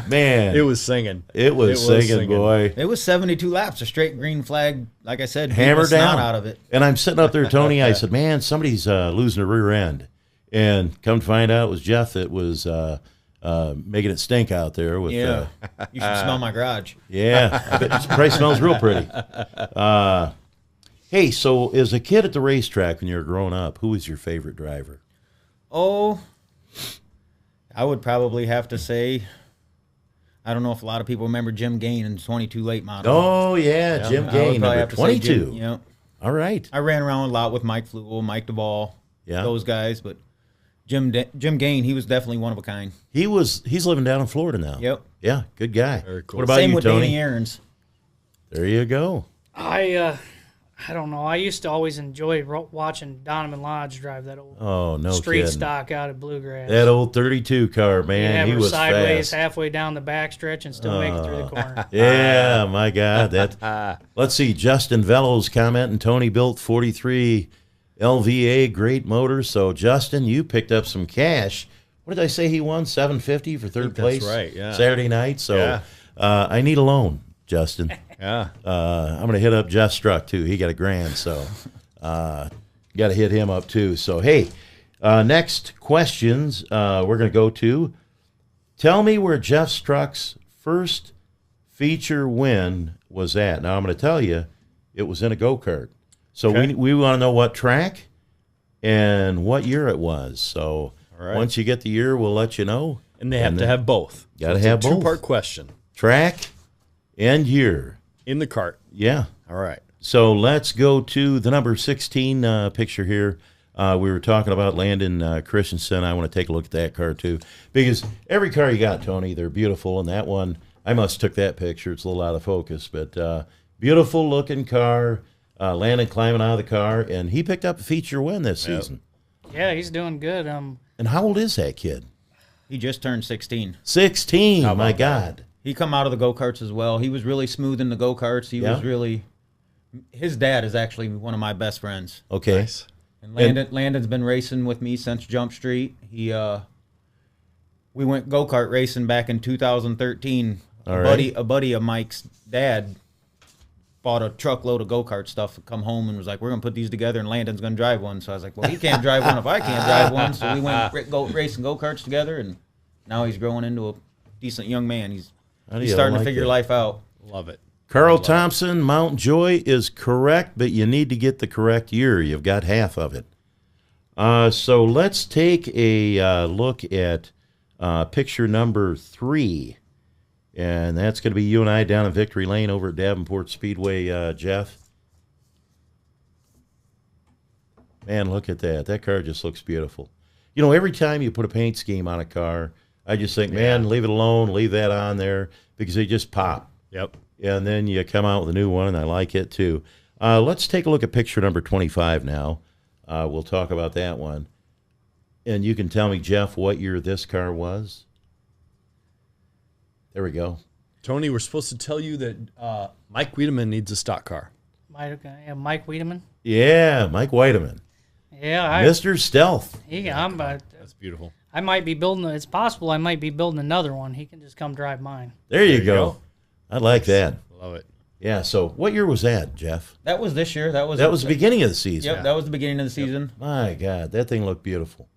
Man, It was singing. It was singing, boy. It was 72 laps, a straight green flag. Like I said, Hammer beat the snot down. out of it. And I'm sitting up there, Tony. I said, man, somebody's losing a rear end. And come to find out, it was Jeff that was making it stink out there. With Yeah, you should smell my garage. yeah, I bet this place smells real pretty. Hey, so as a kid at the racetrack when you were growing up, who was your favorite driver? Oh, I would probably have to say, I don't know if a lot of people remember Jim Gain in 22 late model. Oh, yeah, Jim I would Gain, probably number have to say 22. Jim, yeah. All right. I ran around a lot with Mike Flugel, Mike Duvall, Yeah. those guys, but Jim Gain, he was definitely one of a kind. He's living down in Florida now. Yep. Yeah, good guy. Very cool. What about Same you, with Tony? Danny Aarons. There you go. I don't know. I used to always enjoy watching Donovan Lodge drive that old Oh, no street kidding. stock out of Bluegrass. That old 32 car, You'd man, have he her was sideways fast. halfway down the backstretch and still make it through the corner. Yeah, my God. That. Let's see. Justin Vello's commenting. Tony built 43 LVA, great motors. So Justin, you picked up some cash. What did I say he won? $750 for third think that's place. right, yeah. Saturday night. So Yeah. I need a loan, Justin. Yeah. I'm going to hit up Jeff Struck too. He got $1,000, so got to hit him up too. So hey, Next questions we're going to go to. Tell me where Jeff Struck's first feature win was at. Now, I'm going to tell you, it was in a go-kart. So we want to know what track and what year it was. So once you get the year, we'll let you know. And they have to have both. Got to have both. Two-part question. Track and year. In the cart. Yeah. All right. So let's go to the number 16 picture here. We were talking about Landon Christensen. I want to take a look at that car, too. Because every car you got, Tony, they're beautiful. And that one, I must have took that picture. It's a little out of focus. But beautiful-looking car. Landon climbing out of the car. And he picked up a feature win this season. Yeah, he's doing good. And how old is that kid? He just turned 16. 16, my God. He come out of the go-karts as well. He was really smooth in the go-karts. He was really... His dad is actually one of my best friends. Okay. Nice. And Landon's been racing with me since Jump Street. We went go-kart racing back in 2013. A buddy of Mike's dad bought a truckload of go-kart stuff, come home and was like, we're going to put these together and Landon's going to drive one. So I was like, well, he can't drive one if I can't drive one. So we went racing go-karts together, and now he's growing into a decent young man. He's starting to figure life out. Love it. Carl Thompson, Mount Joy is correct, but you need to get the correct year. You've got half of it. So let's take a look at picture number 3. And that's going to be you and I down in Victory Lane over at Davenport Speedway, Jeff. Man, look at that. That car just looks beautiful. You know, every time you put a paint scheme on a car, I just think, man, leave it alone, leave that on there, because they just pop. Yep. And then you come out with a new one, and I like it too. Let's take a look at picture number 25 now. We'll talk about that one. And you can tell me, Jeff, what year this car was. There we go. Tony, we're supposed to tell you that Mike Wiedemann needs a stock car. Mike Wiedemann? Yeah, Mike Wiedemann. Yeah. Mr. Stealth. That's beautiful. I might be building, it's possible I might be building another one. He can just come drive mine. There you go. I like that. Love it. Yeah, so what year was that, Jeff? That was this year. That was the beginning of the season. Yep, that was the beginning of the season. Yep. My God, that thing looked beautiful.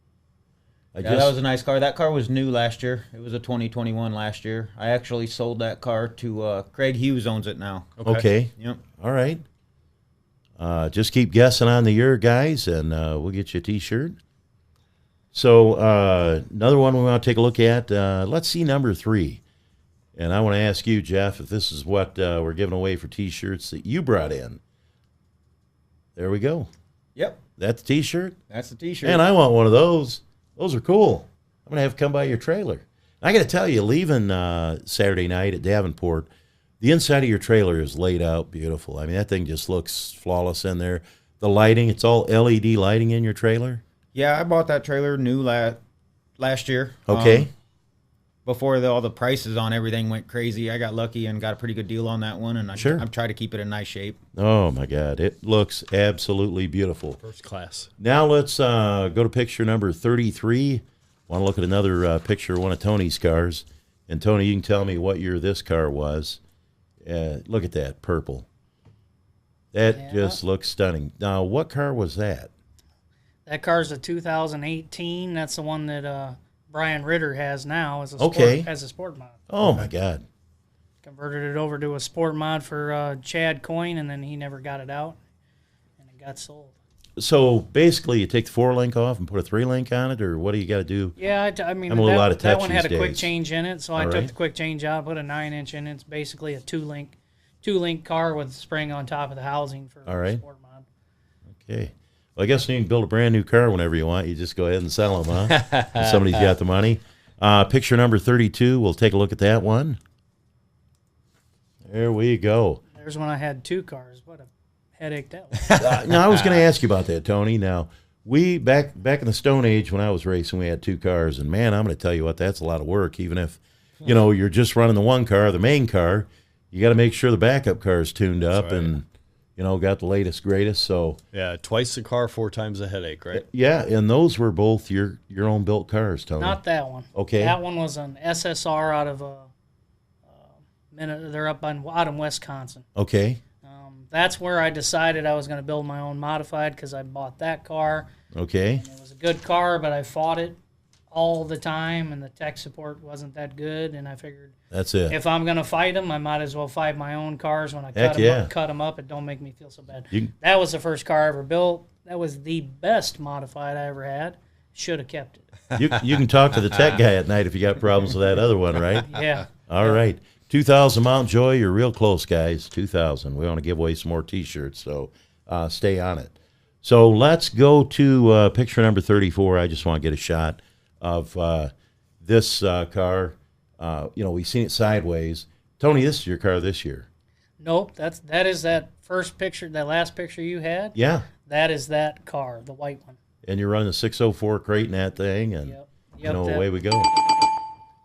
That was a nice car. That car was new last year. It was a 2021 last year. I actually sold that car to Craig Hughes, owns it now. Okay. Yep. All right. Just keep guessing on the year, guys, and we'll get you a T-shirt. So another one we want to take a look at. Let's see number 3. And I want to ask you, Jeff, if this is what we're giving away for T-shirts that you brought in. There we go. Yep. That's the T-shirt? That's the T-shirt. Man, I want one of those. Those are cool. I'm going to have to come by your trailer. I got to tell you, leaving Saturday night at Davenport, the inside of your trailer is laid out beautiful. I mean, that thing just looks flawless in there. The lighting, it's all LED lighting in your trailer? Yeah, I bought that trailer new last year. Okay. Before all the prices on everything went crazy, I got lucky and got a pretty good deal on that one, and I'm trying to keep it in nice shape. Oh, my God. It looks absolutely beautiful. First class. Now let's go to picture number 33. Want to look at another picture of one of Tony's cars. And, Tony, you can tell me what year this car was. Look at that, purple. That just looks stunning. Now, what car was that? That car's a 2018. That's the one that Brian Ritter has now as a sport mod. Oh, my God. Converted it over to a sport mod for Chad Coyne, and then he never got it out, and it got sold. So basically, you take the 4-link off and put a 3-link on it, or what do you got to do? Yeah, I mean, I'm a little out of touch that one had a these quick days. change in it, so I took the quick change out, put a 9-inch in it. It's basically a 2-link car with a spring on top of the housing for a sport mod. Okay. Well, I guess you can build a brand new car whenever you want. You just go ahead and sell them, huh? If somebody's got the money. Picture number 32. We'll take a look at that one. There we go. There's when I had 2 cars. What a headache that was. Now, I was going to ask you about that, Tony. Now, we back in the Stone Age when I was racing, we had 2 cars, and man, I'm going to tell you what, that's a lot of work. Even if you're just running the one car, the main car, you got to make sure the backup car is tuned up and got the latest greatest. So yeah, twice the car, 4 times the headache, right? Yeah, and those were both your own built cars, Tony. Not that one. Okay. That one was an SSR out of they're out in Wisconsin. Okay. that's where I decided I was going to build my own modified because I bought that car. Okay. And it was a good car, but I fought it all the time, and the tech support wasn't that good. And I figured that's it. If I'm going to fight them, I might as well fight my own cars. When I cut them up, it don't make me feel so bad. That was the first car I ever built. That was the best modified I ever had. Should have kept it. You can talk to the tech guy at night if you got problems with that other one, right? Yeah. All right. 2000 Mount Joy, you're real close, guys. 2000. We want to give away some more T-shirts, so stay on it. So let's go to picture number 34. I just want to get a shot of this car. We've seen it sideways. Tony, this is your car this year. Nope, that is that first picture, that last picture you had. Yeah. That is that car, the white one. And you're running a 604 crate in that thing, and Yep, away we go.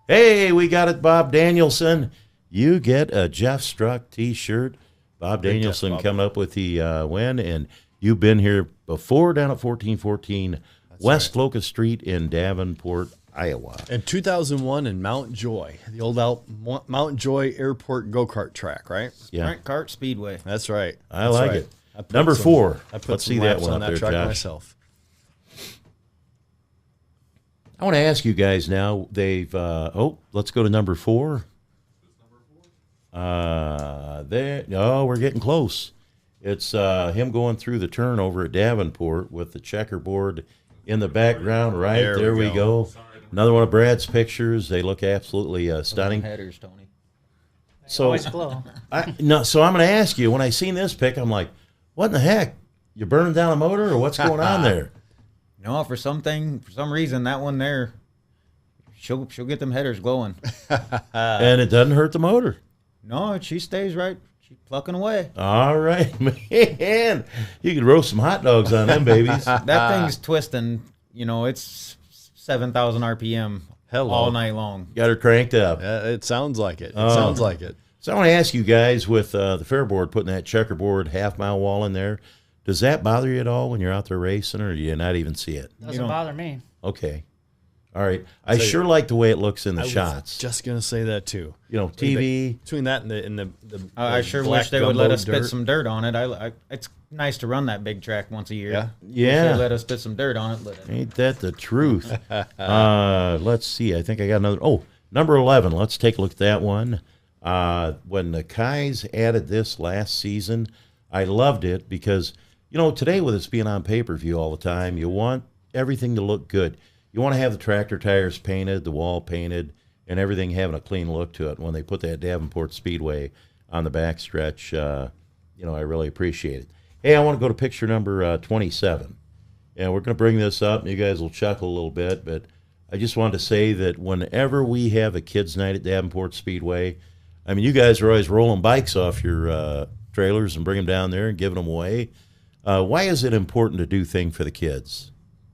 Hey, we got it, Bob Danielson. You get a Jeff Struck T-shirt. Bob Danielson coming up with the win, and you've been here before down at 1414 West Locust Street in Davenport, Iowa. In 2001 in Mount Joy, the old Mount Joy Airport go-kart track, right? Yeah. Sprint Kart Speedway. That's right. I like it. Number 4. I put Let's some see that laps one on up that there, track Josh. myself. I want to ask you guys now. They've let's go to number 4. There. Oh, we're getting close. It's him going through the turn over at Davenport with the checkerboard in the background. Right there we go. Another one of Brad's pictures. They look absolutely stunning. Headers, Tony. So Always glow. So I'm going to ask you. When I seen this pic, I'm like, what in the heck? You burning down a motor, or what's going on there? No, for some reason, that one there, she'll get them headers glowing. And it doesn't hurt the motor. No, she stays right. She's plucking away. All right, man. You could roast some hot dogs on them babies. That thing's twisting. It's 7,000 RPM all night long. Got her cranked up. It sounds like it. It sounds like it. So I want to ask you guys, with the Fairboard putting that checkerboard half-mile wall in there, does that bother you at all when you're out there racing, or do you not even see it? Doesn't bother me. Okay. All right. I sure like the way it looks in the shots. Just gonna say that too. TV. Between that and the I sure wish they would let us spit some dirt on it. It's nice to run that big track once a year. Yeah. Let us spit some dirt on it. Ain't that the truth? Let's see. I think I got another. Oh, number 11. Let's take a look at that one. When the Kais added this last season, I loved it because, today with us being on pay-per-view all the time, you want everything to look good. You want to have the tractor tires painted, the wall painted, and everything having a clean look to it. When they put that Davenport Speedway on the backstretch, I really appreciate it. Hey, I want to go to picture number 27. And we're going to bring this up, and you guys will chuckle a little bit, but I just wanted to say that whenever we have a kids' night at Davenport Speedway, I mean, you guys are always rolling bikes off your trailers and bring them down there and giving them away. Why is it important to do things for the kids?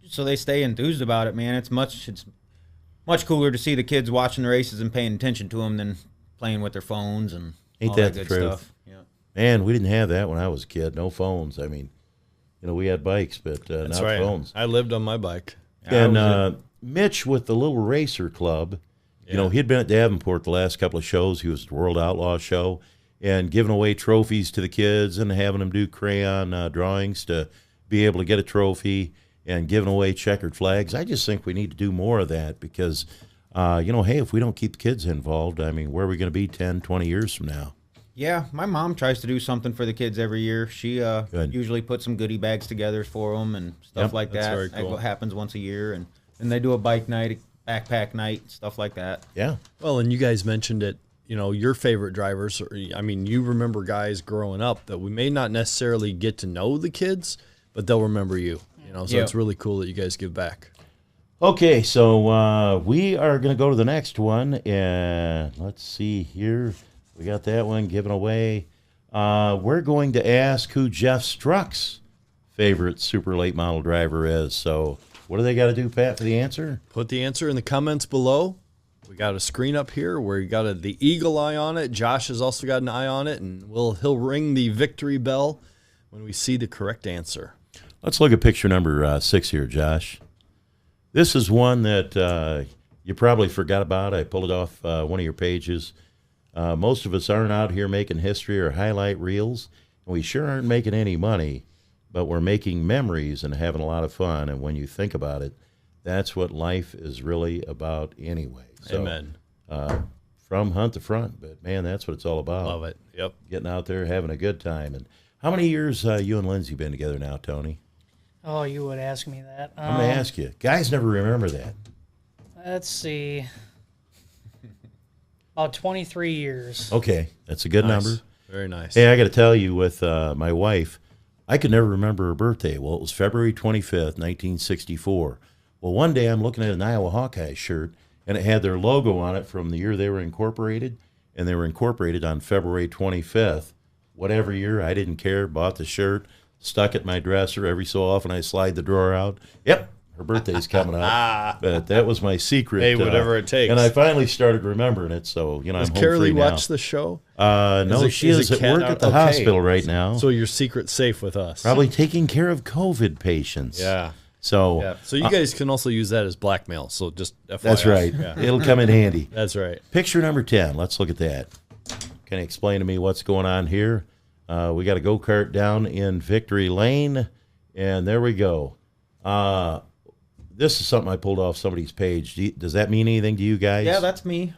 So they stay enthused about it, man. It's much cooler to see the kids watching the races and paying attention to them than playing with their phones and Ain't all that that the good truth? stuff. Yeah. Man, we didn't have that when I was a kid. No phones. I mean, we had bikes, but not phones. I lived on my bike. And Mitch with the Little Racer Club, he'd been at Davenport the last couple of shows. He was at the World Outlaw show and giving away trophies to the kids and having them do crayon drawings to be able to get a trophy and giving away checkered flags. I just think we need to do more of that because, hey, if we don't keep the kids involved, I mean, where are we going to be 10, 20 years from now? Yeah, my mom tries to do something for the kids every year. She usually puts some goodie bags together for them and stuff like that. Very cool. That happens once a year. And they do a bike night, a backpack night, stuff like that. Yeah. Well, and you guys mentioned it, your favorite drivers. I mean, you remember guys growing up that we may not necessarily get to know the kids, but they'll remember you. So it's really cool that you guys give back. Okay, so we are going to go to the next one, and let's see here. We got that one given away. We're going to ask who Jeff Struck's favorite super late model driver is. So what do they got to do, Pat, for the answer? Put the answer in the comments below. We got a screen up here where you got the eagle eye on it. Josh has also got an eye on it, and he'll ring the victory bell when we see the correct answer. Let's look at picture number 6 here, Josh. This is one that you probably forgot about. I pulled it off one of your pages. Most of us aren't out here making history or highlight reels, We sure aren't making any money, but we're making memories and having a lot of fun. And when you think about it, that's what life is really about anyway. So, Amen. From hunt to front, but man, that's what it's all about. Love it. Yep. Getting out there, having a good time. And how many years you and Lindsay been together now, Tony? Oh, you would ask me that. I'm going to ask you. Guys never remember that. Let's see. About 23 years. Okay, that's a good number. Very nice. Hey, I got to tell you, with my wife, I could never remember her birthday. Well, it was February 25th, 1964. Well, one day I'm looking at an Iowa Hawkeye shirt, and it had their logo on it from the year they were incorporated, and they were incorporated on February 25th. Whatever year, I didn't care, bought the shirt, stuck it in my dresser. Every so often I slide the drawer out. Yep, her birthday's coming up. But that was my secret. Hey, whatever it takes. And I finally started remembering it, so, I'm Does home Carolee free now. watch the show? No, she is at work at the hospital right now. So your secret's safe with us. Probably taking care of COVID patients. Yeah. So, So you guys can also use that as blackmail. So just FYI. that's right. Yeah. It'll come in handy. That's right. Picture number 10. Let's look at that. Can you explain to me what's going on here? We got a go-kart down in Victory Lane, and there we go. This is something I pulled off somebody's page. Does that mean anything to you guys? Yeah, that's me.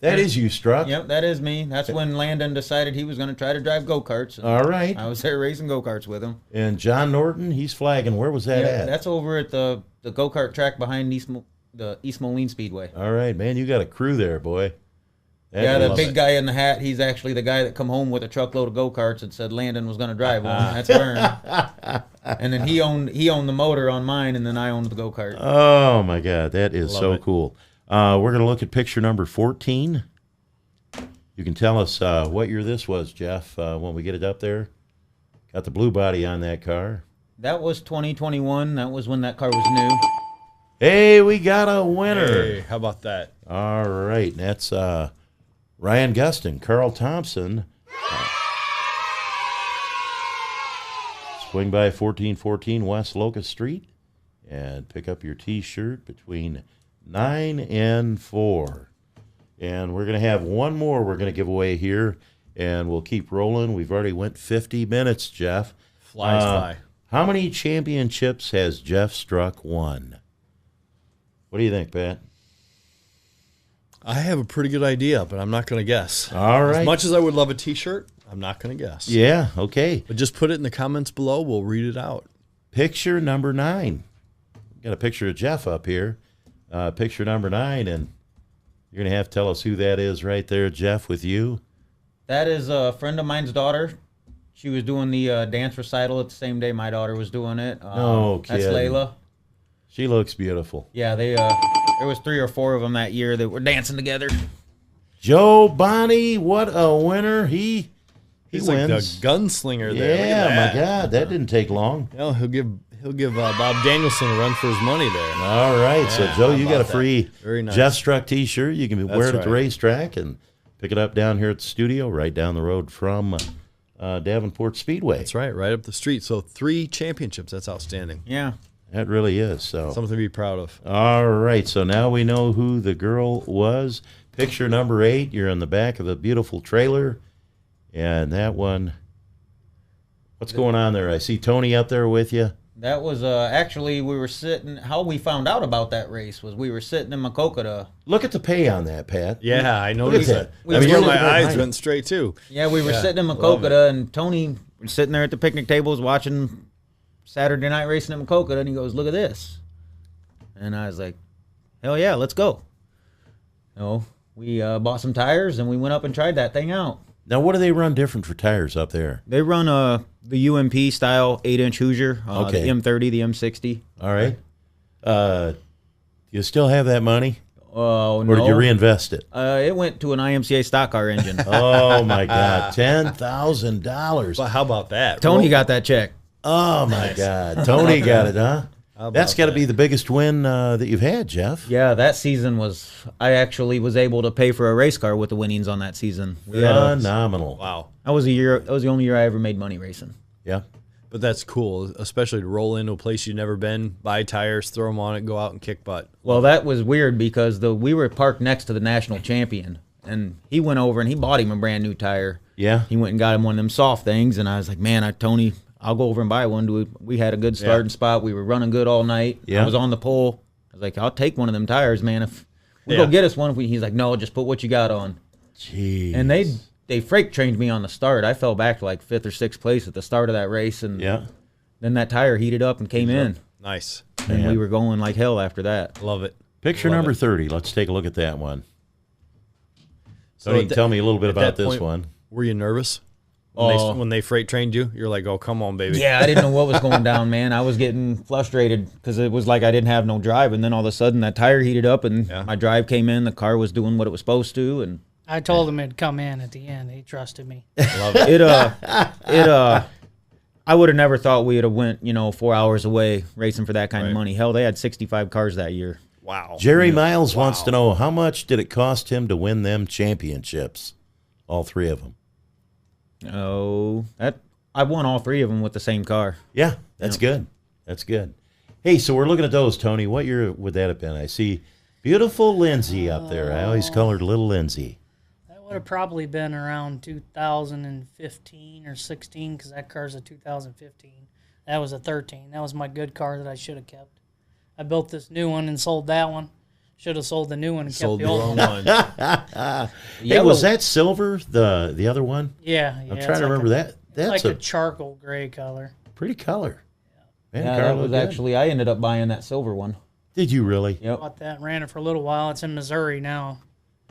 That is you, Struck. Yep, that is me. That's when Landon decided he was going to try to drive go-karts. All right. I was there racing go-karts with him. And John Norton, he's flagging. Where was that at? That's over at the go-kart track behind the East Moline Speedway. All right, man. You got a crew there, boy. The big guy in the hat, he's actually the guy that come home with a truckload of go-karts and said Landon was going to drive one. That's Vern. And then he owned the motor on mine, and then I owned the go-kart. Oh, my God. That is so it. cool. We're going to look at picture number 14. You can tell us what year this was, Jeff, when we get it up there. Got the blue body on that car. That was 2021. That was when that car was new. Hey, we got a winner. Hey, how about that? All right. That's Ryan Gustin, Carl Thompson. Swing by 1414 West Locust Street and pick up your T-shirt between 9 and 4. And we're going to have one more we're going to give away here, and we'll keep rolling. We've already went 50 minutes, Jeff. Flies by. How many championships has Jeff Struck won? What do you think, Pat? I have a pretty good idea, but I'm not going to guess. All right. As much as I would love a T-shirt, I'm not going to guess. Yeah, okay. But just put it in the comments below. We'll read it out. Picture number 9. Got a picture of Jeff up here. Picture number 9, and you're going to have to tell us who that is right there, Jeff, with you. That is a friend of mine's daughter. She was doing the dance recital at the same day my daughter was doing it. No That's kidding. Layla. She looks beautiful. Yeah, there was 3 or 4 of them that year that were dancing together. Joe Bonnie, what a winner. He He's like the wins. gunslinger there. Look Yeah, at that. my God, that didn't take long. No, he'll give Bob Danielson a run for his money there. All right, so Yeah, Joe, how you got a about that? free Very nice. Jeff Struck T-shirt. You can wear it at the right. racetrack and pick it up down here at the studio, right down the road from Davenport Speedway. That's right up the street. So 3 championships. That's outstanding. Yeah. That really is. So Something to be proud of. all right, so now we know who the girl was. Picture number 8, you're in the back of a beautiful trailer. And that one, what's going on there? I see Tony up there with you. That was actually we were sitting. How we found out about that race was we were sitting in Maquoketa. Look at the pay on that, Pat. Yeah, I Look at noticed that. that. I mean, That's you're where looking my right eyes behind went straight too. Yeah, we were sitting in love Maquoketa, and Tony was sitting there at the picnic tables watching Saturday night racing at Maquoketa, and he goes, "Look at this," and I was like, "Hell yeah, let's go!" No, we bought some tires and we went up and tried that thing out. Now, what do they run different for tires up there? They run the UMP style 8-inch Hoosier, Okay. the M30, the M60. All right. You still have that money? Oh Or no, did you reinvest it? it went to an IMCA stock car engine. Oh, my God. $10,000. But how about that? Tony got that check. Oh, my God. Tony got it, huh? That's got to be the biggest win that you've had, Jeff. Yeah, that season was. I actually was able to pay for a race car with the winnings on that season. Phenomenal. Wow. That was a year. That was the only year I ever made money racing. Yeah. But that's cool, especially to roll into a place you've never been, buy tires, throw them on it, go out and kick butt. Well, that was weird because we were parked next to the national champion, and he went over and he bought him a brand new tire. Yeah. He went and got him one of them soft things, and I was like, man, Tony, I'll go over and buy one. We had a good starting spot. We were running good all night. Yeah. I was on the pole. I was like, I'll take one of them tires, man. If we go get us one, he's like, no, just put what you got on. Jeez. And they freight trained me on the start. I fell back to like 5th or 6th place at the start of that race, and then that tire heated up and came in. Nice. And we were going like hell after that. Love it. Picture Love number it. 30. Let's take a look at that one. So Tony, tell me a little bit at about that this point, one. Were you nervous when they freight trained you? You're like, oh, come on, baby. Yeah, I didn't know what was going down, man. I was getting frustrated because it was like I didn't have no drive, and then all of a sudden that tire heated up and my drive came in. The car was doing what it was supposed to, and I told him it'd come in at the end. He trusted me. Love it. I would have never thought we would have went 4 hours away racing for that kind of money. Hell, they had 65 cars that year. Wow. Jerry Miles wants to know, how much did it cost him to win them championships? All 3 of them. Oh, I won all 3 of them with the same car. Yeah, that's good. That's good. Hey, so we're looking at those, Tony. What year would that have been? I see beautiful Lindsay up there. I always call her Little Lindsay. That would have probably been around 2015 or 16 because that car's a 2015. That was a 13. That was my good car that I should have kept. I built this new one and sold that one. Should have sold the new one and kept the old one. Hey, was that silver, the other one? Yeah. I'm trying to remember that. That's like a charcoal gray color. Pretty color. Man, Yeah, car that looked was good. actually, I ended up buying that silver one. Did you really? Yep. Bought that and ran it for a little while. It's in Missouri now.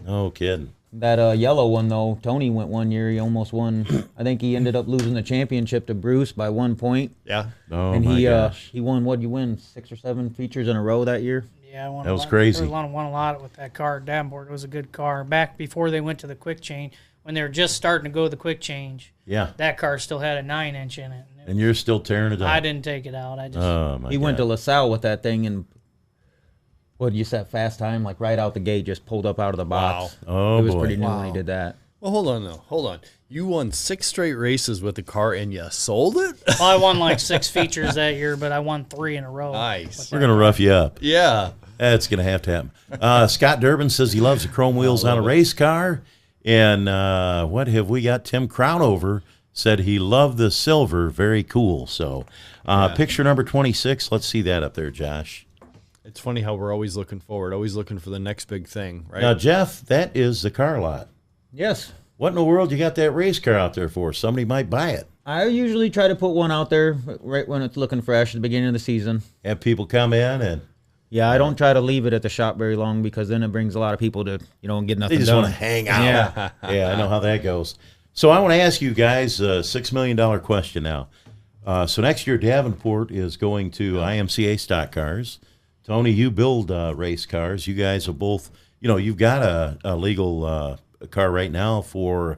No kidding. That yellow one, though, Tony went one year. He almost won. I think he ended up losing the championship to Bruce by 1 point. Yeah. Oh, And my gosh. he won, what'd you win, 6 or 7 features in a row that year? Yeah, I won That a was lot. crazy. I won a lot with that car at Davenport. It was a good car. Back before they went to the quick change, when they were just starting to go to the quick change, Yeah. that car still had a 9-inch in it. And you're still tearing it up. I didn't take it out. I just Oh, my He God. went to LaSalle with that thing and, what, you set fast time? Like right out the gate, just pulled up out of the box. Oh, It was boy. pretty new when he did that. Well, hold on, though. Hold on. You won 6 straight races with the car and you sold it? well, I won like 6 features that year, but I won 3 in a row. Nice. We're going to rough you up. Yeah. That's going to happen. Scott Durbin says he loves the chrome wheels on a race car. And what have we got? Tim Crownover said he loved the silver. Very cool. So picture number 26. Let's see that up there, Josh. It's funny how we're always looking forward, always looking for the next big thing, right? Now, Jeff, that is the car lot. Yes. What in the world you got that race car out there for? Somebody might buy it. I usually try to put one out there right when it's looking fresh at the beginning of the season. Have people come in and Yeah, I don't try to leave it at the shop very long because then it brings a lot of people to, get nothing they just done. want to hang out. Yeah. Yeah, I know how that goes. So I want to ask you guys a $6 million question now. So next year, Davenport is going to IMCA stock cars. Tony, you build race cars. You guys are both, you've got a legal car right now for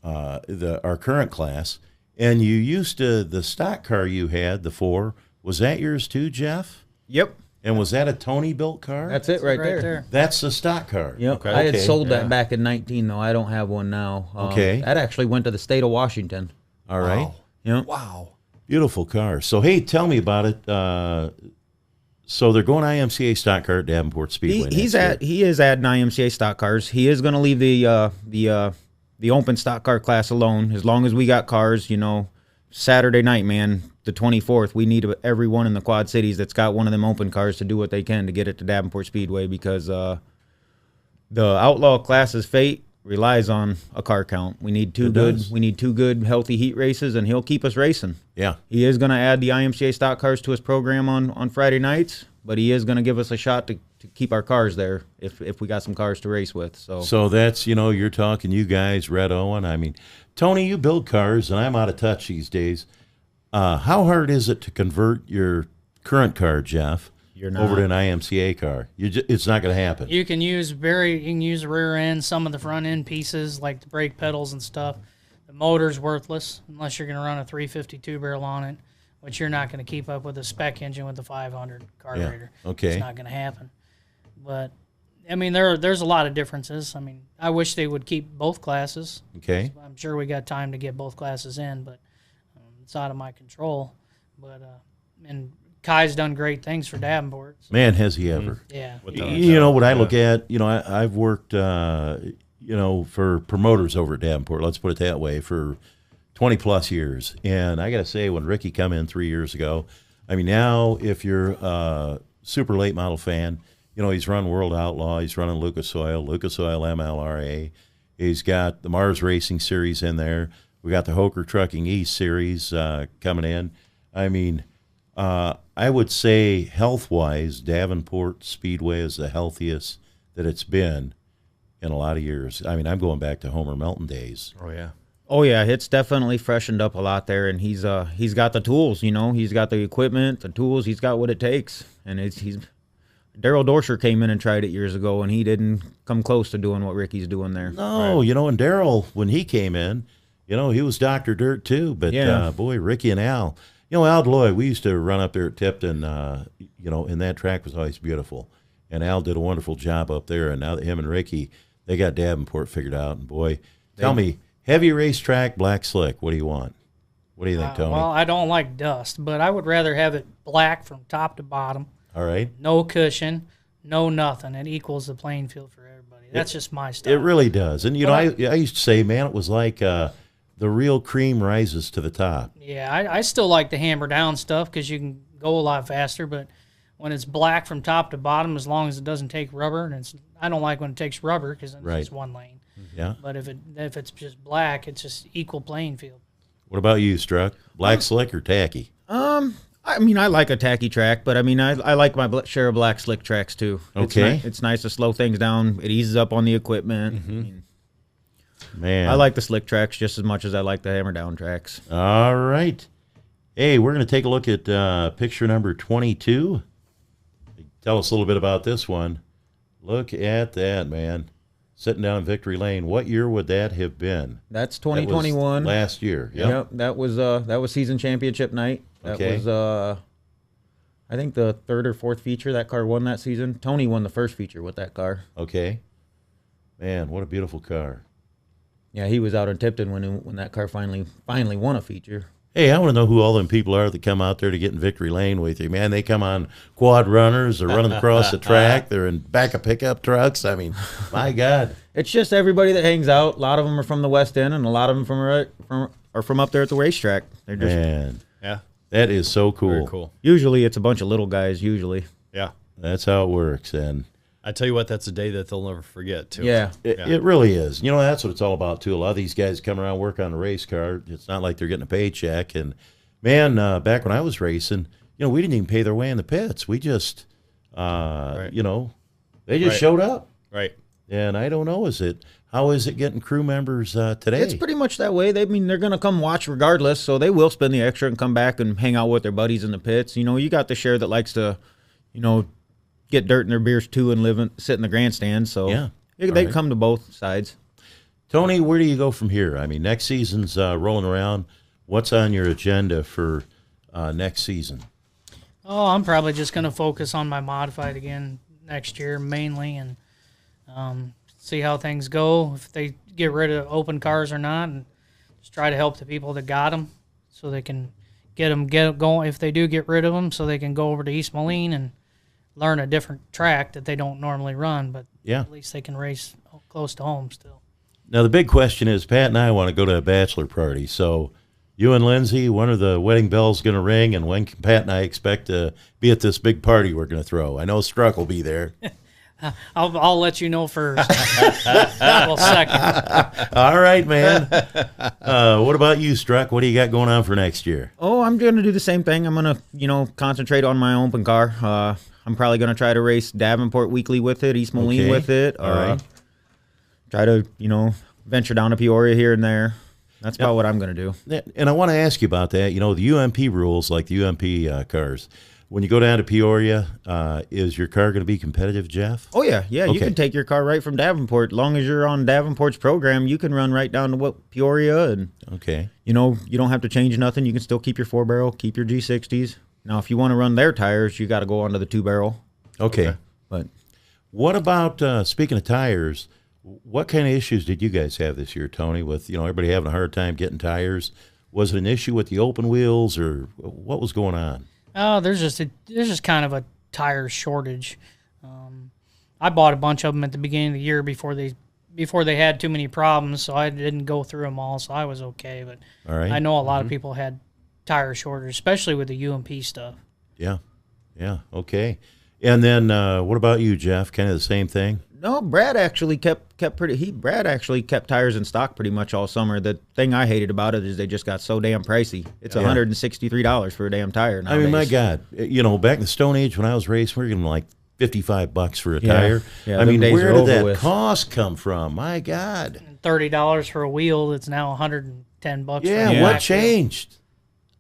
our current class. And you used to, the stock car you had, the 4, was that yours too, Jeff? Yep. And was that a Tony built car? That's it right there. That's the stock car. Yep. Okay. I had Okay. sold that back in 19, though. I don't have one now. Okay. That actually went to the state of Washington. All right. Wow. Yep. Wow. Beautiful car. So, hey, tell me about it. So they're going IMCA stock car at Davenport Speedway. He is adding IMCA stock cars. He is going to leave the open stock car class alone as long as we got cars. Saturday night, man, the 24th, we need everyone in the Quad Cities that's got one of them open cars to do what they can to get it to Davenport Speedway because the Outlaw class's fate relies on a car count. We need two good, healthy heat races, and he'll keep us racing. Yeah. He is going to add the IMCA stock cars to his program on Friday nights, but he is going to give us a shot to keep our cars there if we got some cars to race with. So that's, you're talking you guys, Red Owen. I mean, Tony, you build cars, and I'm out of touch these days. How hard is it to convert your current car, Jeff, over to an IMCA car? It's not going to happen. You can use the rear end, some of the front end pieces like the brake pedals and stuff. The motor's worthless unless you're going to run a 352 barrel on it, which you're not going to keep up with a spec engine with the 500 carburetor. Yeah. Okay. It's not going to happen. But I mean, there's a lot of differences. I mean, I wish they would keep both classes. Okay. I'm sure we got time to get both classes in, but it's out of my control. But and Kai's done great things for Davenport. So. Man, has he ever. Yeah. You know what I look at? I've worked, for promoters over at Davenport, let's put it that way, for 20 plus years. And I got to say, when Ricky come in 3 years ago, I mean, now if you're a super late model fan, he's run World Outlaw, he's running Lucas Oil MLRA. He's got the Mars Racing Series in there. We got the Hoker Trucking East Series coming in. I mean, I would say health-wise, Davenport Speedway is the healthiest that it's been in a lot of years. I mean, I'm going back to Homer Melton days. Oh, yeah. Oh yeah, it's definitely freshened up a lot there, and he's got the tools, he's got the equipment, the tools, he's got what it takes, and he's Daryl Dorsher came in and tried it years ago, and he didn't come close to doing what Ricky's doing there. No, right. And Daryl, when he came in, he was Dr. Dirt too, but yeah. Boy, Ricky and Al, Al Deloy, we used to run up there at Tipton, and that track was always beautiful, and Al did a wonderful job up there, and now that him and Ricky, they got Davenport figured out, and boy, tell me, heavy racetrack, black slick. What do you want? What do you think, Tony? Well, I don't like dust, but I would rather have it black from top to bottom. All right. No cushion, no nothing. It equals the playing field for everybody. That's just my style. It really does. And, I used to say, man, it was like the real cream rises to the top. Yeah, I still like the hammer down stuff because you can go a lot faster, but when it's black from top to bottom, as long as it doesn't take rubber, and I don't like when it takes rubber because it's just one lane. Yeah. But if it's just black, it's just equal playing field. What about you, Struck? Black slick or tacky? I mean, I like a tacky track, but I mean, I like my share of black slick tracks too. Okay. It's nice to slow things down. It eases up on the equipment. Mm-hmm. I mean, man, I like the slick tracks just as much as I like the hammer down tracks. All right. Hey, we're going to take a look at picture number 22. Tell us a little bit about this one. Look at that, man. Sitting down in Victory Lane. What year would that have been? That's 2021. Last year. Yep. That was season championship night. That was I think the third or fourth feature that car won that season. Tony won the first feature with that car. Okay. Man, what a beautiful car. Yeah, he was out in Tipton when that car finally won a feature. Hey, I want to know who all them people are that come out there to get in Victory Lane with you. Man, they come on quad runners. They're running across the track. They're in back of pickup trucks. I mean, my God. It's just everybody that hangs out. A lot of them are from the West End, and a lot of them are from up there at the racetrack. They're just, man, yeah, that is so cool. Very cool. Usually it's a bunch of little guys, usually. Yeah. That's how it works. And I tell you what, that's a day that they'll never forget, too. Yeah. It really is. That's what it's all about, too. A lot of these guys come around, work on a race car. It's not like they're getting a paycheck. And, man, back when I was racing, we didn't even pay their way in the pits. We just, they just showed up. Right. And I don't know, how is it getting crew members today? It's pretty much that way. They're going to come watch regardless, so they will spend the extra and come back and hang out with their buddies in the pits. You got the share that likes to, get dirt in their beers too and sit in the grandstand. So they come to both sides. Tony, where do you go from here? I mean, next season's rolling around. What's on your agenda for next season? Oh, I'm probably just going to focus on my modified again next year mainly and see how things go, if they get rid of open cars or not, and just try to help the people that got them so they can get going if they do get rid of them, so they can go over to East Moline and learn a different track that they don't normally run, but at least they can race close to home still. Now, the big question is, Pat and I want to go to a bachelor party, so you and Lindsay, when are the wedding bells going to ring, and when can Pat and I expect to be at this big party we're going to throw? I know Struck will be there. I'll let you know first. Well, second. All right, man. What about you, Struck? What do you got going on for next year? Oh, I'm going to do the same thing. I'm going to, concentrate on my open car. I'm probably going to try to race Davenport weekly with it, East Moline with it. All right. Try to, venture down to Peoria here and there. That's about what I'm going to do. And I want to ask you about that. The UMP rules, like the UMP cars. When you go down to Peoria, is your car going to be competitive, Jeff? Oh, yeah. Yeah, you can take your car right from Davenport. As long as you're on Davenport's program, you can run right down to Peoria. And, you don't have to change nothing. You can still keep your 4-barrel, keep your G60s. Now, if you want to run their tires, you got to go onto the 2-barrel. Okay. But what about, speaking of tires, what kind of issues did you guys have this year, Tony, with, everybody having a hard time getting tires? Was it an issue with the open wheels, or what was going on? Oh, there's just kind of a tire shortage. I bought a bunch of them at the beginning of the year before they before they had too many problems, so I didn't go through them all, so I was okay. But All right. I know a lot of people had tire shortages, especially with the UMP stuff. Yeah. Yeah. Okay. And then what about you, Jeff? Kind of the same thing? No, Brad actually Brad actually kept tires in stock pretty much all summer. The thing I hated about it is they just got so damn pricey. It's $163 for a damn tire nowadays. I mean, my God, back in the Stone Age when I was racing, we were getting like $55 for a tire. Yeah, I mean, days where are did over that with. cost come from? My God. And $30 for a wheel that's now $110. Yeah, for a what black wheel. changed?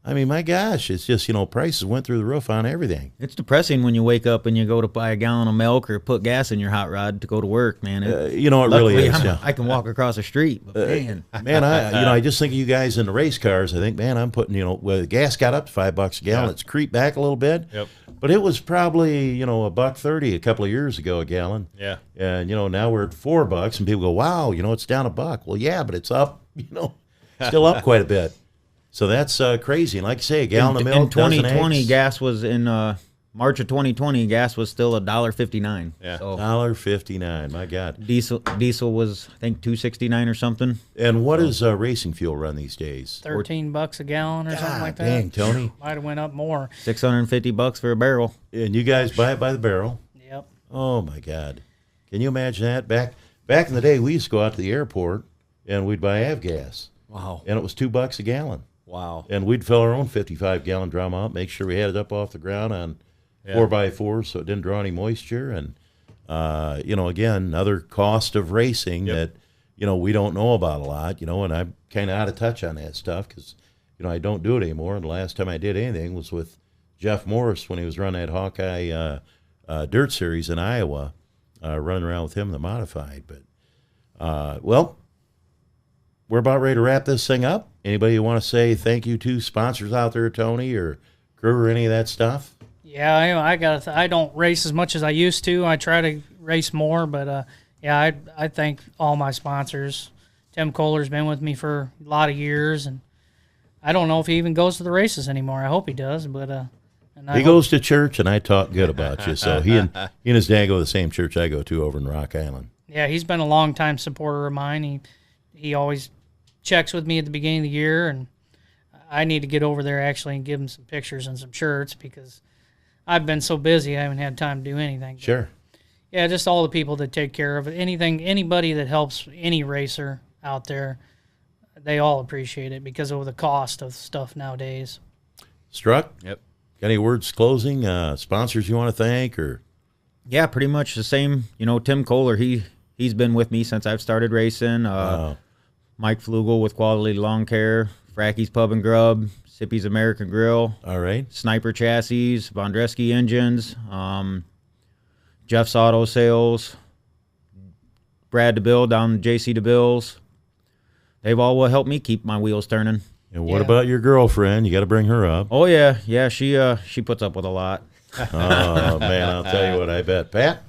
I mean, my gosh, it's just, prices went through the roof on everything. It's depressing when you wake up and you go to buy a gallon of milk or put gas in your hot rod to go to work, man. It really is. Yeah. I can walk across the street, but Man, I just think of you guys in the race cars. I think, man, I'm putting, well, the gas got up to $5 a gallon. It's creeped back a little bit. Yep. But it was probably, $1.30 a couple of years ago a gallon. Yeah. And, now we're at $4 and people go, wow, it's down $1. Well, yeah, but it's up, still up quite a bit. So that's crazy. And like I say, a gallon of milk, in 2020, eggs. gas was in March of 2020. Gas was still $1.59. Yeah. So $1.59. My God. diesel was I think $2.69 or something. And what does racing fuel run these days? $13 a gallon or something like that. Dang, Tony. Might have went up more. $650 for a barrel. And you guys buy it by the barrel. Yep. Oh my God! Can you imagine that? Back in the day, we used to go out to the airport and we'd buy avgas, Wow. and it was $2 a gallon. Wow. And we'd fill our own 55-gallon drum up, make sure we had it up off the ground on 4x4s so it didn't draw any moisture. And again, another cost of racing that we don't know about a lot. And I'm kind of out of touch on that stuff because I don't do it anymore. And the last time I did anything was with Jeff Morris when he was running that Hawkeye Dirt Series in Iowa, running around with him in the modified. But we're about ready to wrap this thing up. Anybody you want to say thank you to sponsors out there, Tony, or crew, or any of that stuff? Yeah, I don't race as much as I used to. I try to race more, but I thank all my sponsors. Tim Kohler's been with me for a lot of years, and I don't know if he even goes to the races anymore. I hope he does, but he goes to church, and I talk good about you. So he and his dad go to the same church I go to over in Rock Island. Yeah, he's been a long-time supporter of mine. He always checks with me at the beginning of the year, and I need to get over there actually and give him some pictures and some shirts because I've been so busy I haven't had time to do anything. Sure. Yeah, just all the people that take care of it. Anybody that helps any racer out there, they all appreciate it because of the cost of stuff nowadays. Struck? Yep. Got any words closing? Sponsors you want to thank? Or Yeah, pretty much the same. Tim Kohler, he's been with me since I've started racing. Mike Flugel with Quality Lawn Care, Frackie's Pub and Grub, Sippy's American Grill, all right. Sniper Chassis, VonDresky Engines, Jeff's Auto Sales, Brad DeBill down at JC DeBill's. They've all helped me keep my wheels turning. And what about your girlfriend? You got to bring her up. Oh yeah, she puts up with a lot. Oh man, I'll tell you what. I bet, Pat.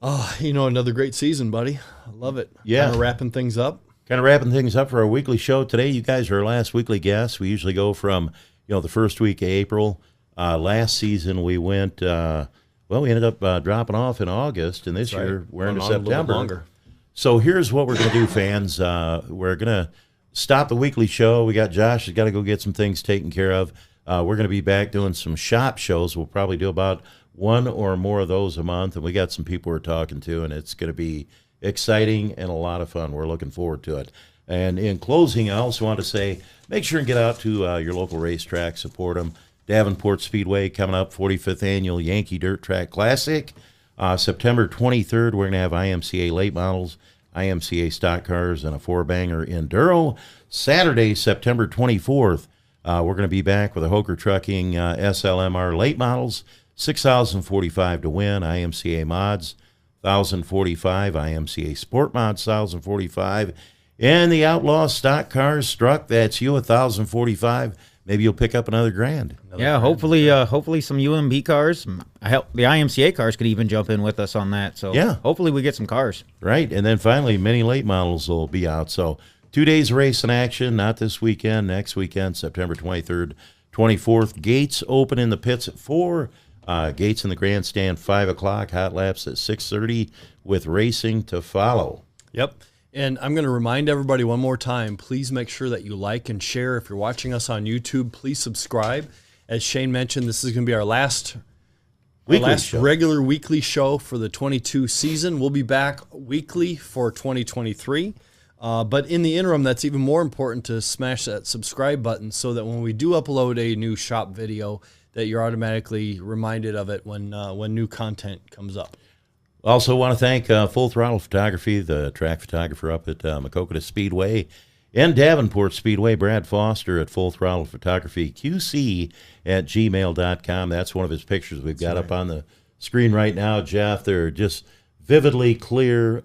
Oh, another great season, buddy. I love it. Yeah. Kind of wrapping things up. Kind of wrapping things up for our weekly show today. You guys are our last weekly guests. We usually go from the first week of April. Last season we went. We ended up dropping off in August, and this year we're into Going on a little bit September. longer. So here's what we're going to do, fans. We're going to stop the weekly show. We got Josh has got to go get some things taken care of. We're going to be back doing some shop shows. We'll probably do about one or more of those a month, and we got some people we're talking to, and it's going to be exciting and a lot of fun. We're looking forward to it. And in closing, I also want to say, make sure and get out to your local racetrack, support them. Davenport Speedway coming up, 45th Annual Yankee Dirt Track Classic. September 23rd, we're going to have IMCA late models, IMCA stock cars, and a four-banger Enduro. Saturday, September 24th, we're going to be back with a Hoker Trucking SLMR late models, 6,045 to win, IMCA mods, 1,045, IMCA Sport Mods, 1,045, and the Outlaw stock cars struck. That's you, 1,045. Maybe you'll pick up another grand. Hopefully some UMB cars. The IMCA cars could even jump in with us on that. So yeah, hopefully we get some cars. Right, and then finally, many late models will be out. So 2 days of race in action, not this weekend, next weekend, September 23rd, 24th. Gates open in the pits at 4. Gates in the grandstand, 5 o'clock. Hot laps at 6:30 with racing to follow. Yep. And I'm going to remind everybody one more time, please make sure that you like and share. If you're watching us on YouTube, please subscribe. As Shane mentioned, this is going to be our last regular weekly show for the 22 season. We'll be back weekly for 2023. But in the interim, that's even more important to smash that subscribe button so that when we do upload a new shop video, that you're automatically reminded of it when new content comes up. Also want to thank Full Throttle Photography, the track photographer up at Maquoketa Speedway and Davenport Speedway, Brad Foster at Full Throttle Photography, QC at gmail.com. That's one of his pictures we've got up on the screen right now, Jeff. They're just vividly clear,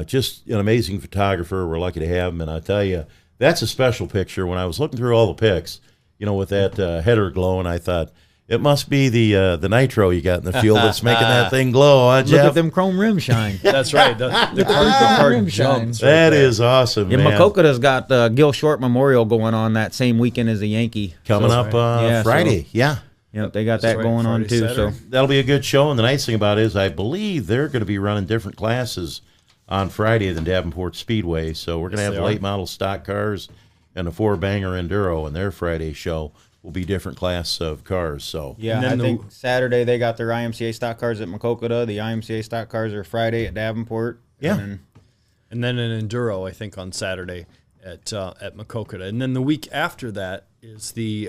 just an amazing photographer. We're lucky to have him, and I tell you, that's a special picture. When I was looking through all the pics, with that header glowing, I thought, it must be the nitro you got in the fuel that's making that thing glow, huh, Jeff? Look at them chrome rim shine. That's right. The car rim jumps. shine. That is awesome, Yeah, man. Maquoketa's got the Gil Short Memorial going on that same weekend as the Yankee. Coming up Friday, yeah. Yep, they got that going on too. Saturday. So That'll be a good show, and the nice thing about it is I believe they're going to be running different classes on Friday than Davenport Speedway, so we're going to have the late model stock cars and the 4-banger Enduro, and their Friday show will be different class of cars. So yeah, I think Saturday they got their IMCA stock cars at Maquoketa. The IMCA stock cars are Friday at Davenport. Yeah, and then an Enduro, I think, on Saturday at Maquoketa. And then the week after that is the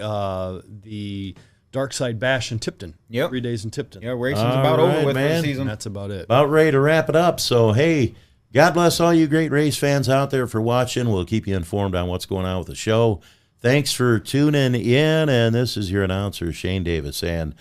Dark Side Bash in Tipton. Yep, 3 days in Tipton. Yeah, racing's about over with for the season. That's about it. About ready to wrap it up. So hey, God bless all you great race fans out there for watching. We'll keep you informed on what's going on with the show. Thanks for tuning in, and this is your announcer, Shane Davis, and